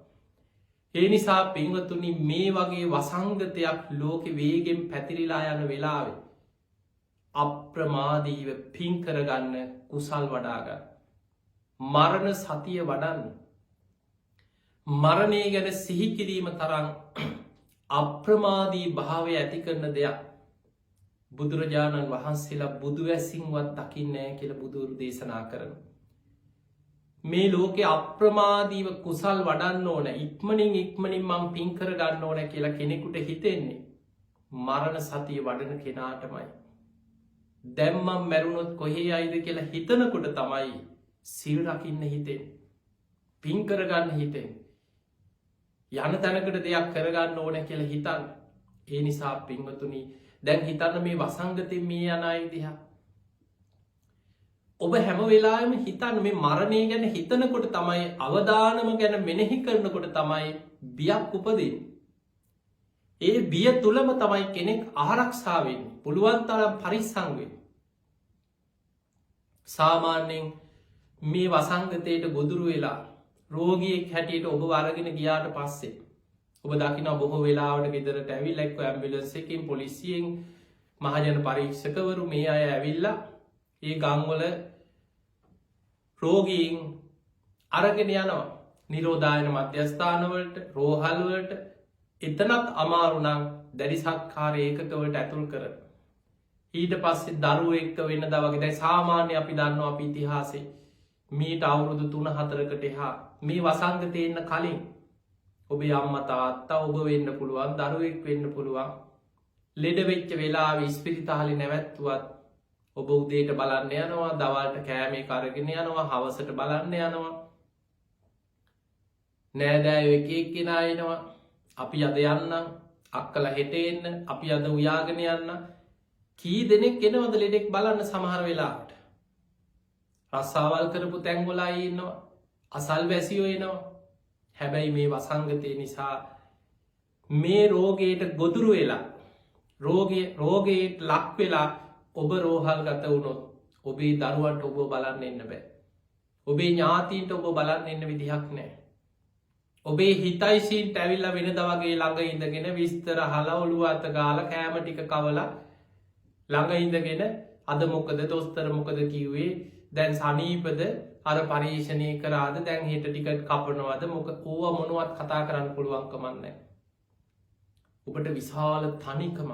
ඒ නිසා පින්වතුනි මේ වගේ වසංගතයක් ලෝකෙ වේගෙන් පැතිරිලා යන වෙලාවේ අප්‍රමාදීව පින් කරගන්න කුසල් වඩාගන්න මරණ සතිය වඩන්න මරණය ගැන සිහිකිරීම තරම් අප්‍රමාදී භාවය ඇති කරන දෙයක් බුදුරජාණන් වහන්සේලා බුදු ඇසින්වත් දකින්නෑ කියල බුදුරු දේශනා කරන මේ ලෝකෙ අප්‍රමාදීව කුසල් වඩන්න ඕන ඉක්මනින් මං පින් කර ගන්න ඕන කියලා කෙනෙකුට හිතෙන්නේ මරණ සතිය වඩන කෙනාටමයි දැම්මම් මැරුණොත් කොහේ අයිද කියලා හිතනකොට තමයි සිල් රකින්න හිතෙන් පින් කරගන්න හිතෙන් යන තැනකට දෙයක් කරගන්න ඕන කියලා හිතන්න ඒ නිසා පින්වතුනි දැන් හිතන්න මේ වසංගතය මේ යනයි දිහා ඔබ හැම වෙලාම හිතන්න මේ මරණය ගැන හිතනකොට තමයි අවදානම ගැන මෙනෙහි කරනකොට තමයි බියක් උපදින් ඒ බිය තුළම තමයි කෙනෙක් ආරක්ෂාවෙන් පුළුවන් තරම් පරිස්සංවෙන් සාමාන්‍යයෙන් මේ වසංගතයට ගොදුරු වෙලා රෝගියෙක් හැටියට ඔබ වරගෙන ගියාට පස්සේ ඔබ දකින බොහෝ වෙලාවට ගෙදරට ඇවිල් එක්ක ඇම්බිලන්සකින් පොලිසියෙන් මහජන පරීක්ෂකවරු මේ අය ඇවිල්ලා ඒ ගංවල රෝගීන් අරගෙන යනවා නිරෝධායන මධ්‍යස්ථානවලට රෝහල්වලට එතනත් අමාරුනම් දැඩිසත්කාර ඒකකවට ඇතුල් කර ඊට පස්සේ දරුව එක්ක වෙන්න දවගේ දැයි සාමාන්‍ය අපි දන්නවා අපි ඉතිහාසේ මීට අවුරුදු 3-4කට එහා මේ වසංගතය එන්න කලින් ඔබේ අම්ම තාත්තා ඔබ වෙන්න පුළුවන් දරුවෙක් වෙන්න පුළුවන් ලෙඩ වෙච්ච වෙලා ඉස්පිරිතාලේ නැවැත්තුවත් ඔබ උදේට බලන්න යනවා දවල්ට කෑමේ කරගෙන යනවා හවසට බලන්න යනවා නෑදෑයෝ එක එක්කෙනා එනවා අපි අද යන්නම් අක්කලා හෙට එන්න අපි අද උයාගෙන යන්න කී දෙනෙක් එනවද ලෙඩෙක් බලන්න සමහර වෙලාවට රස්සාවල් කරපු තැන්ගොලා ඉන්නවා අසල් වැසියෝ එනවා හැබැයි මේ වසංගතය නිසා මේ රෝගයට ගොදුරු වෙලා රෝගයට ලක් වෙලා ඔබ රෝහල් ගත වුණොත් ඔබේ දරුවන්ට ඔබ බලන්න එන්න බෑ ඔබේ ඥාතීන්ට ඔබ බලන්න එන්න විදිහක් නෑ ඔබේ හිතයිසිීන්ට ඇවිල්ල වෙන දවගේ ළඟ ඉඳගෙන විස්තර හලා ඔළුව අත ගාල කෑම ටික කවලා ළඟ ඉඳගෙන අද මොකද දොස්තර මොකද කිව්වේ දැන් සනීපද අර පරීක්ෂණය කරාද දැන් හිට ටිකට කපනවද මොක ඕව මොනුවත් කතා කරන්න පුළුවන්කමන්න ඔබට විශාල තනිකමක්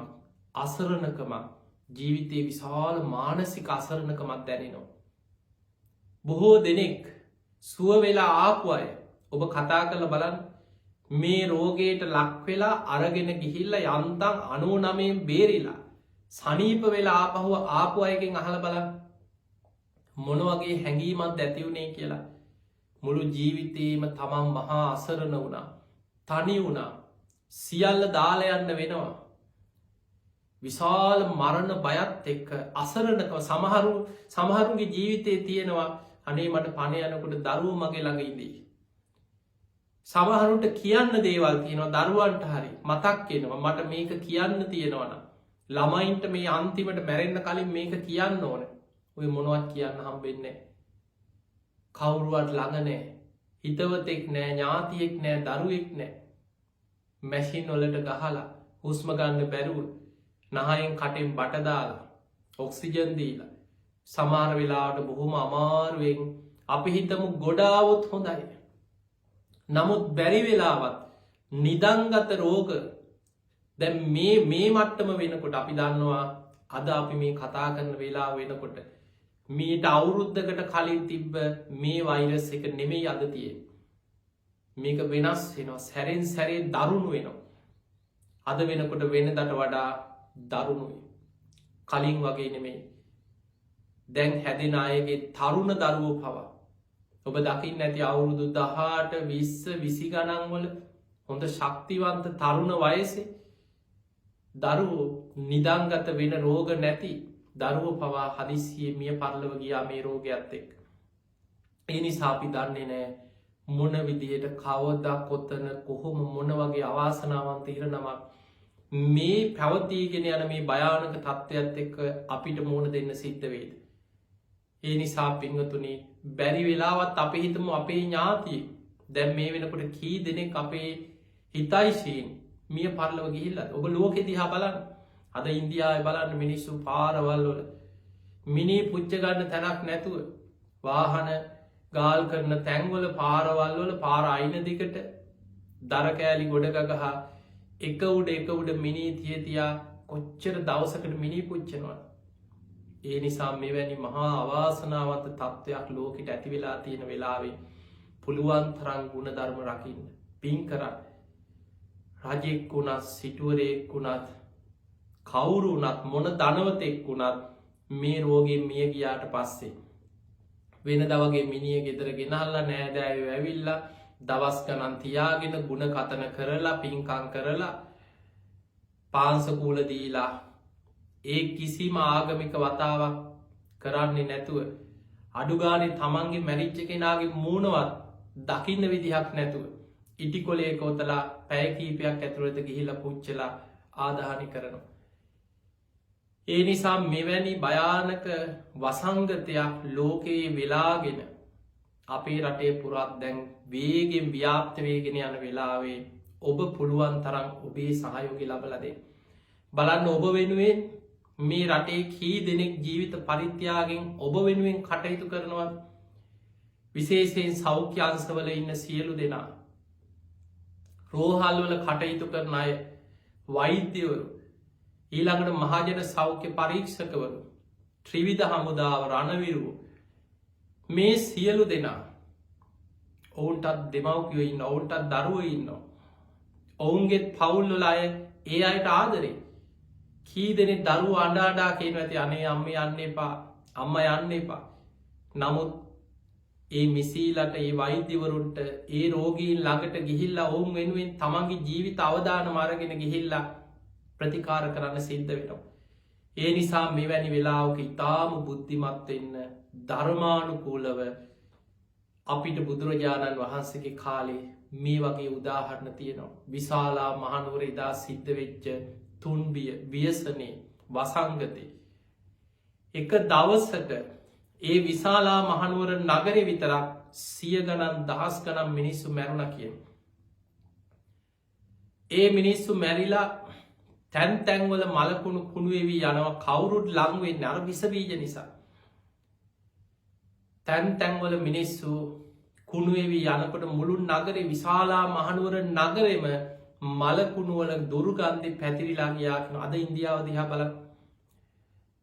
අසරණකමක් ජීවිතයේ විශාල මානසික අසරණකමත් දැනෙනවා බොහෝ දෙනෙක් සුව වෙලා ආපු අය ඔබ කතා කරලා බලන්න මේ රෝගයට ලක් වෙලා අරගෙන ගිහිල්ලා යන්තම් 99 බේරිලා සනීප වෙලා ආපහුව ආපු අයගෙන් අහලා බලන්න මොන වගේ හැඟීමක් ඇති වුණේ කියලා. මුළු ජීවිතේම තමන් මහා අසරණ වුණා, තනි වුණා, සියල්ල දාලා යන්න වෙනවා. විශාල මරණ බයත් එක්ක අසරණකම සමහරුගේ ජීවිතේ තියෙනවා අනේ මට පණ යනකොට දරුවෝ මගේ ළඟ ඉඳී. සමහරුන්ට කියන්න දේවල් තියෙනවා දරුවන්ට හරි මතක් වෙනවා මට මේක කියන්න තියෙනවනම් ළමයින්ට මේ අන්තිමට මැරෙන්න කලින් මේක කියන්න ඕන. ඔය මොනවත් කියන්න හම්බෙන්නේ නැහැ. කවුරුවත් ළඟ නැහැ. හිතවතෙක් නැහැ, ඥාතියෙක් නැහැ, දරුවෙක් නැහැ. මැෂින් වලට ගහලා හුස්ම ගන්න බැරුව නහයෙන් කටෙන් බට දාලා ඔක්සිජන් දීලා සමහර වෙලාවට බොහොම අමාරුවෙන් අපි හිතමු ගොඩාවොත් හොඳයි. නමුත් බැරි වෙලාවත් නිදන්ගත රෝග දැන් මේ මට්ටම වෙනකොට අපි දන්නවා අද අපි මේ කතා කරන වෙලාව වෙනකොට මීට අවුරුද්දකට කලින් තිබ්බ මේ වෛරස් එක නෙමෙයි අද තියෙන්නේ. මේක වෙනස් වෙනවා, සැරෙන් සැරේ දරුණු වෙනවා. අද වෙනකොට වෙනදට වඩා දරුණුයි. කලින් වගේ නෙමෙයි. දැන් හැදෙන අයගේ තරුණ දරුවෝ පවා ඔබ දකින්න ඇති අවුරුදු 18 20 20 ගණන් වල හොඳ ශක්තිවන්ත තරුණ වයසේ දරුවෝ නිදන්ගත වෙන රෝග නැති දරුවෝ පවා හදිස්සියේ මිය පරලොව ගියා මේ රෝගයත් එක්ක. ඒ නිසා අපි දන්නේ නැහැ මොන විදියට කවදා කොතන කොහොම මොන වගේ අවාසනාවන්ත ඉරණමක් මේ පැවතීගෙන යන මේ භයානක තත්ත්වයක් එක්ක අපිට මුහුණ දෙන්න සිද්ධ වේද. ඒ නිසා පින්වතුනි බැරි වෙලාවත් අපි හිතමු අපේ ඥාතියෙක් දැන් මේ වෙනකොට කී දෙනෙක් අපේ හිතයිශීන් මිය පරලොව ගිහිල්ලා. ඔබ ලෝකෙ දිහා බලන්න. අද ඉන්දියාවේ බලන්න මිනිස්සු පාරවල් වල මිනි පුච්ච ගන්න තැනක් නැතුව වාහන ගාල් කරන තැන්වල පාරවල් වල පාර අයින දිකට දර කෑලි ගොඩක ගහ එක උඩ මිනි තියා කොච්චර දවසකට මිනි පුච්චනවා. ඒ නිසා මෙවැනි මහා අවාසනාවන්ත තත්ත්වයක් ලෝකෙට ඇති වෙලා තියෙන වෙලාවේ පුළුවන් තරම් ගුණ ධර්ම රකින්න පින් කරන්න. රජෙක් වුණත් සිටුවරයෙක් වුණත් කවුරු වුණත් මොන ධනවතෙක් වුණත් මේ රෝගයෙන් මිය ගියාට පස්සේ වෙනදා වගේ මිනිහ ගෙදර ගෙනල්ලා නෑදෑයෝ ඇවිල්ලා දවස් ගණන් තියාගෙන ගුණ කතන කරලා පින්කම් කරලා පාන්සකූල දීලා ඒ කිසිම ආගමික වතාවක් කරන්නේ නැතුව අඩුගානේ තමන්ගේ මැරිච්ච කෙනාගේ මූණවත් දකින්න විදිහක් නැතුව ඉටිකොලේ කොතලා පැය කීපයක් ඇතුළත ගිහිල්ලා පුච්චලා ආදාහනය කරනවා. ඒ නිසා මෙවැනි භයානක වසංගතයක් ලෝකයේ වෙලාගෙන අපේ රටේ පුරාත් දැන් වේගෙන් ව්‍යාප්ත වේගෙන යන වෙලාවේ ඔබ පුළුවන් තරම් ඔබේ සහයෝගය ලබලා දෙන්න. බලන්න ඔබ වෙනුවෙන් මේ රටේ කී දෙනෙක් ජීවිත පරිත්‍යාගයෙන් ඔබ වෙනුවෙන් කටයුතු කරනවා. විශේෂයෙන් සෞඛ්‍ය අංශවල ඉන්න සියලු දෙනා, රෝහල් වල කටයුතු කරන අය, වෛද්‍යවරු, ඊළඟට මහජන සෞඛ්‍ය පරීක්ෂකවරු, ත්‍රිවිධ හමුදාව, රණවිරුවෝ, මේ සියලු දෙනා ඔවුන්ටත් දෙමව්පියෝ ඉන්න, ඔවුන්ටත් දරුවෝ ඉන්නවා. ඔවුන්ගේත් පවුල් වල අය ඒ අයට ආදරේ. කී දෙනෙක් දරුවෝ අඬ අඬා කියනවා ඇති අනේ අම්මේ යන්න එපා, අම්මා යන්න එපා. නමුත් ඒ මිසීලට, ඒ වෛද්‍යවරුන්ට, ඒ රෝගීන් ළඟට ගිහිල්ලා ඔවුන් වෙනුවෙන් තමන්ගේ ජීවිත අවදානම අරගෙන ගිහිල්ලා ප්‍රතිකාර කරන්න සිද්ධ වෙනවා. ඒ නිසා මෙවැනි වෙලාවක ඉතාම බුද්ධිමත් වෙන්න, ධර්මානුකූලව අපිට බුදුරජාණන් වහන්සේගේ කාලේ මේ වගේ උදාහරණ තියෙනවා. විශාලා මහනුවර එදා සිද්ධ වෙච්ච තුන්බිය, ව්‍යසනේ, වසංගතේ එක දවසක ඒ විශාලා මහනුවර නගරේ විතරක් 100 ගණන්, දහස් ගණන් මිනිස්සු මැරුණා කියන්නේ. ඒ මිනිස්සු මැරිලා තැන් තැන්වල මලකුණු කුණු වෙවි යනවා. කවුරුත් ලං වෙන්නේ අර විස බීජ නිසා. තැන් තැන්වල මිනිස්සු කුණු වෙවි යනකොට මුළු නගරේ, විශාලා මහනුවර නගරෙම මලකුණු වල දුර්ගන්ධي පැතිරිලා ගියා කියන. අද ඉන්දියාව දිහා බලන්න.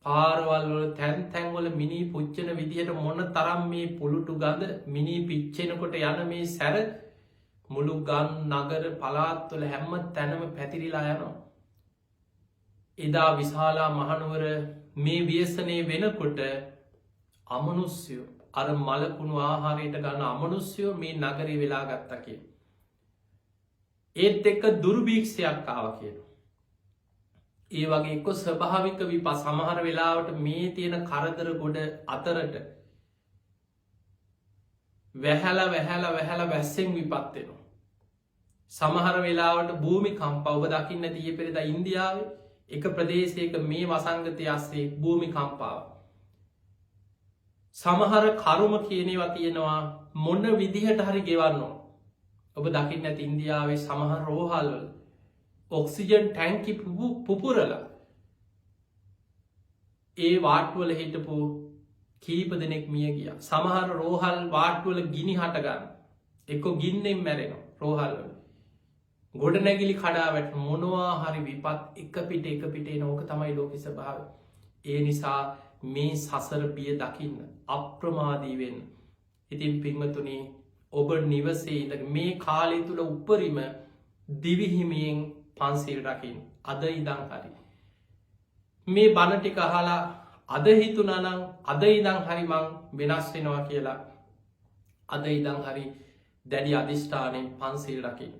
පාරවල් වල තැන් තැන්වල මිනි පුච්චන විදිහට මොන තරම් මේ පුළුටු ගඳ මිනි පිච්චෙනකොට යන මේ සැර මුළු ගන් නගර පලාත්වල හැම්ම තැනම පැතිරිලා යනවා. එදා විශාලා මහනුවර මේ ව්‍යසනය වෙනකොට අමනුස්්‍යයෝ අර මලකුණු ආහාරයට ගන්න අමනුස්්‍යයෝ මේ නගරී වෙලා ගත්තා කිය. ඒත් එක්ක දුර්භීක්ෂයක් ආව කියන. ඒ වගේ එක්කො ස්වභාවික විපා සමහර වෙලාවට මේ තියෙන කරදර ගොඩ අතරට වැහැල වැස්සෙන් විපත්වෙනවා. සමහර වෙලාවට භූමි කම්ප ඔබ දකින්න දිය පෙරෙද ඉන්දියාව එක ප්‍රදේශයක මේ වසංගතය අස්සේ භූමි කම්පාව. සමහර කරුම කියනවා තියෙනවා මොන්න විදිහට හරි ගෙවන්නවා. ඔබ දකින්න ඇති ඉන්දියාවේ සමහර රෝහල්වල ඔක්සිජන් ටැන්කි පුපුරලා ඒ වාට්වල හිටපු කීප දෙනෙක් මිය ගිය. සමහර රෝහල් වාට්වල ගිනි හටගන්න එක්කො ගින්නෙන් මැරෙනවා රෝහල්වල. ගොඩ නැගිලි කඩා වැට මොනවා හරි විපත් එක පිටේ නෝක තමයි ලෝකෙ ස්වභාව. ඒ නිසා මේ සසර බිය දකින්න අප්‍රමාදී වෙන්න. ඉතින් පින්වතුනි ඔබ නිවසේ ඉඳ මේ කාලය තුළ උපරිම දිවිහිමියෙන් පන්සිල් රකිින් අද ඉදං හරි. මේ බණටික අහලා අද හිතුනනං අද ඉදං හරිමං වෙනස් වෙනවා කියලා අද ඉදං හරි දැඩි අධිෂ්ඨානයෙන් පන්සිල් රකිින්.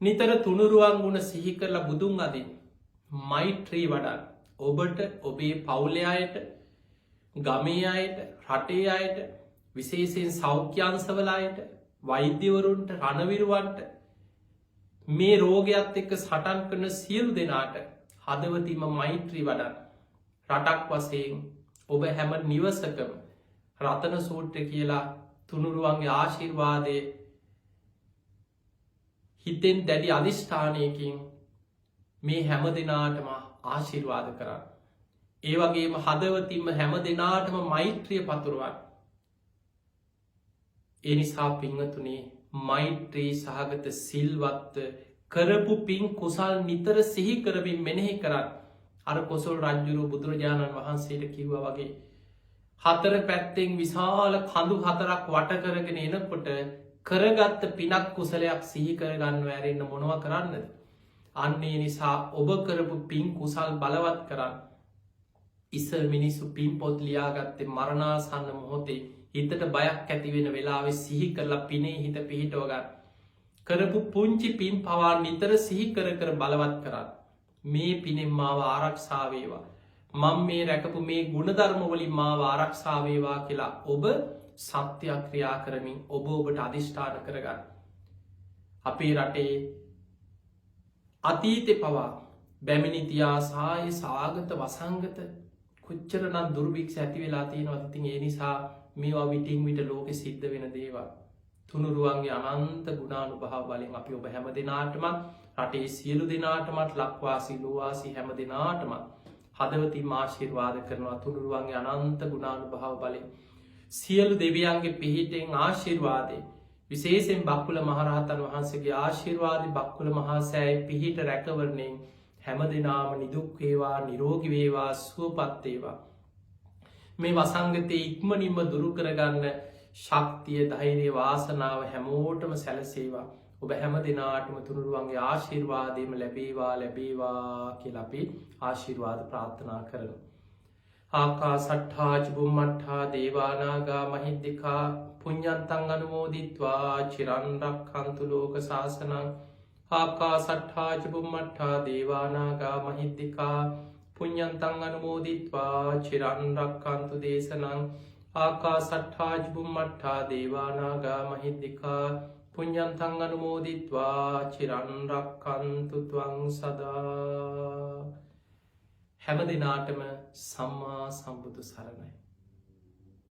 නිතර තුනුරුවන් ගුණ සිහි කරලා බුදුන් අදින් මෛත්‍රී වඩන් ඔබට ඔබේ පවුලයායට ගමේ අයට රටේ අයට විශේෂයෙන් සෞඛ්‍යන්සවලායට වෛද්‍යවරුන්ට රණවිරුවන්ට මේ රෝගයක් එක්ක සටන් කරන සියලු දෙනාට හදවතිම මෛත්‍රී වඩන් රටක් වසයෙන් ඔබ හැම නිවසකම රතන සූට්‍ර කියලා තුනුරුවන්ගේ ආශිර්වාදය හිතෙන් දැඩි අධිෂ්ඨානයකින් මේ හැම දෙනාටම ආශිර්වාද කරන්න. ඒ වගේම හදවතින්ම හැම දෙනාටම මෛත්‍රිය පතුරුවන්. එනිසා පිංහතුනේ මෛත්‍රී සහගත සිල්වත්ව කරපු පින් කුසල් නිතර සිහි කරමින් මෙනෙහි කරන්න. අර කොසල් රජ්ජුරු බුදුරජාණන් වහන්සේට කිව්ව වගේ හතර පැත්තෙන් විශාල කඳු හතරක් වට කරගෙන එනකොට කරගත්ත පිනක් කුසලයක් සිහි කරගන්න ඇරෙන්න්න මොනව කරන්නද. අන්නේ නිසා ඔබ කරපු පින් කුසල් බලවත් කරන්න. ඉස්සල් මිනිස්සු පින් පොත් ලියාගත්තේ මරණාසන්න මොහොතේ හිතට බයක් ඇතිවෙන වෙලාවෙ සිහි කරලා පිනේ හිත පිහිටවගන්න. කරපු පුංචි පින් පවා නිතර සිහි කර කර බලවත් කරන්න. මේ පිනෙන් මාව ආරක්ෂාවේවා. මං මේ රැකපු මේ ගුණධර්මවලින් මාව ආරක්ෂාවේවා කියලා ඔබ සත්‍යයක් ක්‍රියා කරමින් ඔබ ඔබට අධිෂ්ඨාන කරගන්න. අපේ රටේ අතීතෙ පවා බැමිනිතියා සාය සාගත වසංගත කොච්චර නම් දුර්භික්ෂ ඇති වෙලා තියෙනවා. ඉතින් ඒ නිසා මේවා විටින් විට ලෝකෙ සිද්ධ වෙන දේවල්. තුනුරුවන්ගේ අනන්ත ගුණානුභාව බලෙන් අපි ඔබ හැම දෙනාටම රටේ සියලු දෙනාටමත් ලක්වාසී ලෝවාසී හැම දෙනාටම හදවතින් ආශිර්වාද කරනවා. තුනුරුවන්ගේ අනන්ත ගුණානුභාව බලෙන් සියලු දෙවියන්ගේ පිහිටෙන් ආශිර්වාදය විශේෂෙන් බක්කුල මහරහතන් වහන්සේගේ ආශිර්වාදි බක්කුල මහාසෑයි පිහිට රැකවරණයෙන් හැම දෙනාම නිදුක්වේවා නිරෝගිවේවා සුවපත්තේවා. මේ වසංගතය ඉක්මනින්ම දුරු කරගන්න ශක්තිය ධෛර්ය වාසනාව හැමෝටම සැලසේවා. ඔබ හැම දෙනාටම තුනුරුවන්ගේ ආශිර්වාදයම ලැබේවා කියලා අපි ආශිර්වාද ප්‍රාර්ථනා කරන. ආකා සට්හාජ බුම්මට්හා දේවානාගා මහිද්දිකා පුඤ්ඤන්තං අනුමෝදිත්වා චිරන්රක් කන්තු ලෝක ශාසනං. ආකා සට්හාජ බුම්මට්හා දේවානාගා මහිද්දිකා පුඤ්ඤන්තං අනුමෝදිත්වා චිරන්රක් කන්තු දේශනං. ආකා සට්හාජ බුම්මට්හා දේවානාගා මහිද්දිකා පුඤ්ඤන්තං අනුමෝදිත්වා චිරන්රක් කන්තු ත්වං සදා. හැම දෙනාටම සම්මා සම්බුදු සරණයි.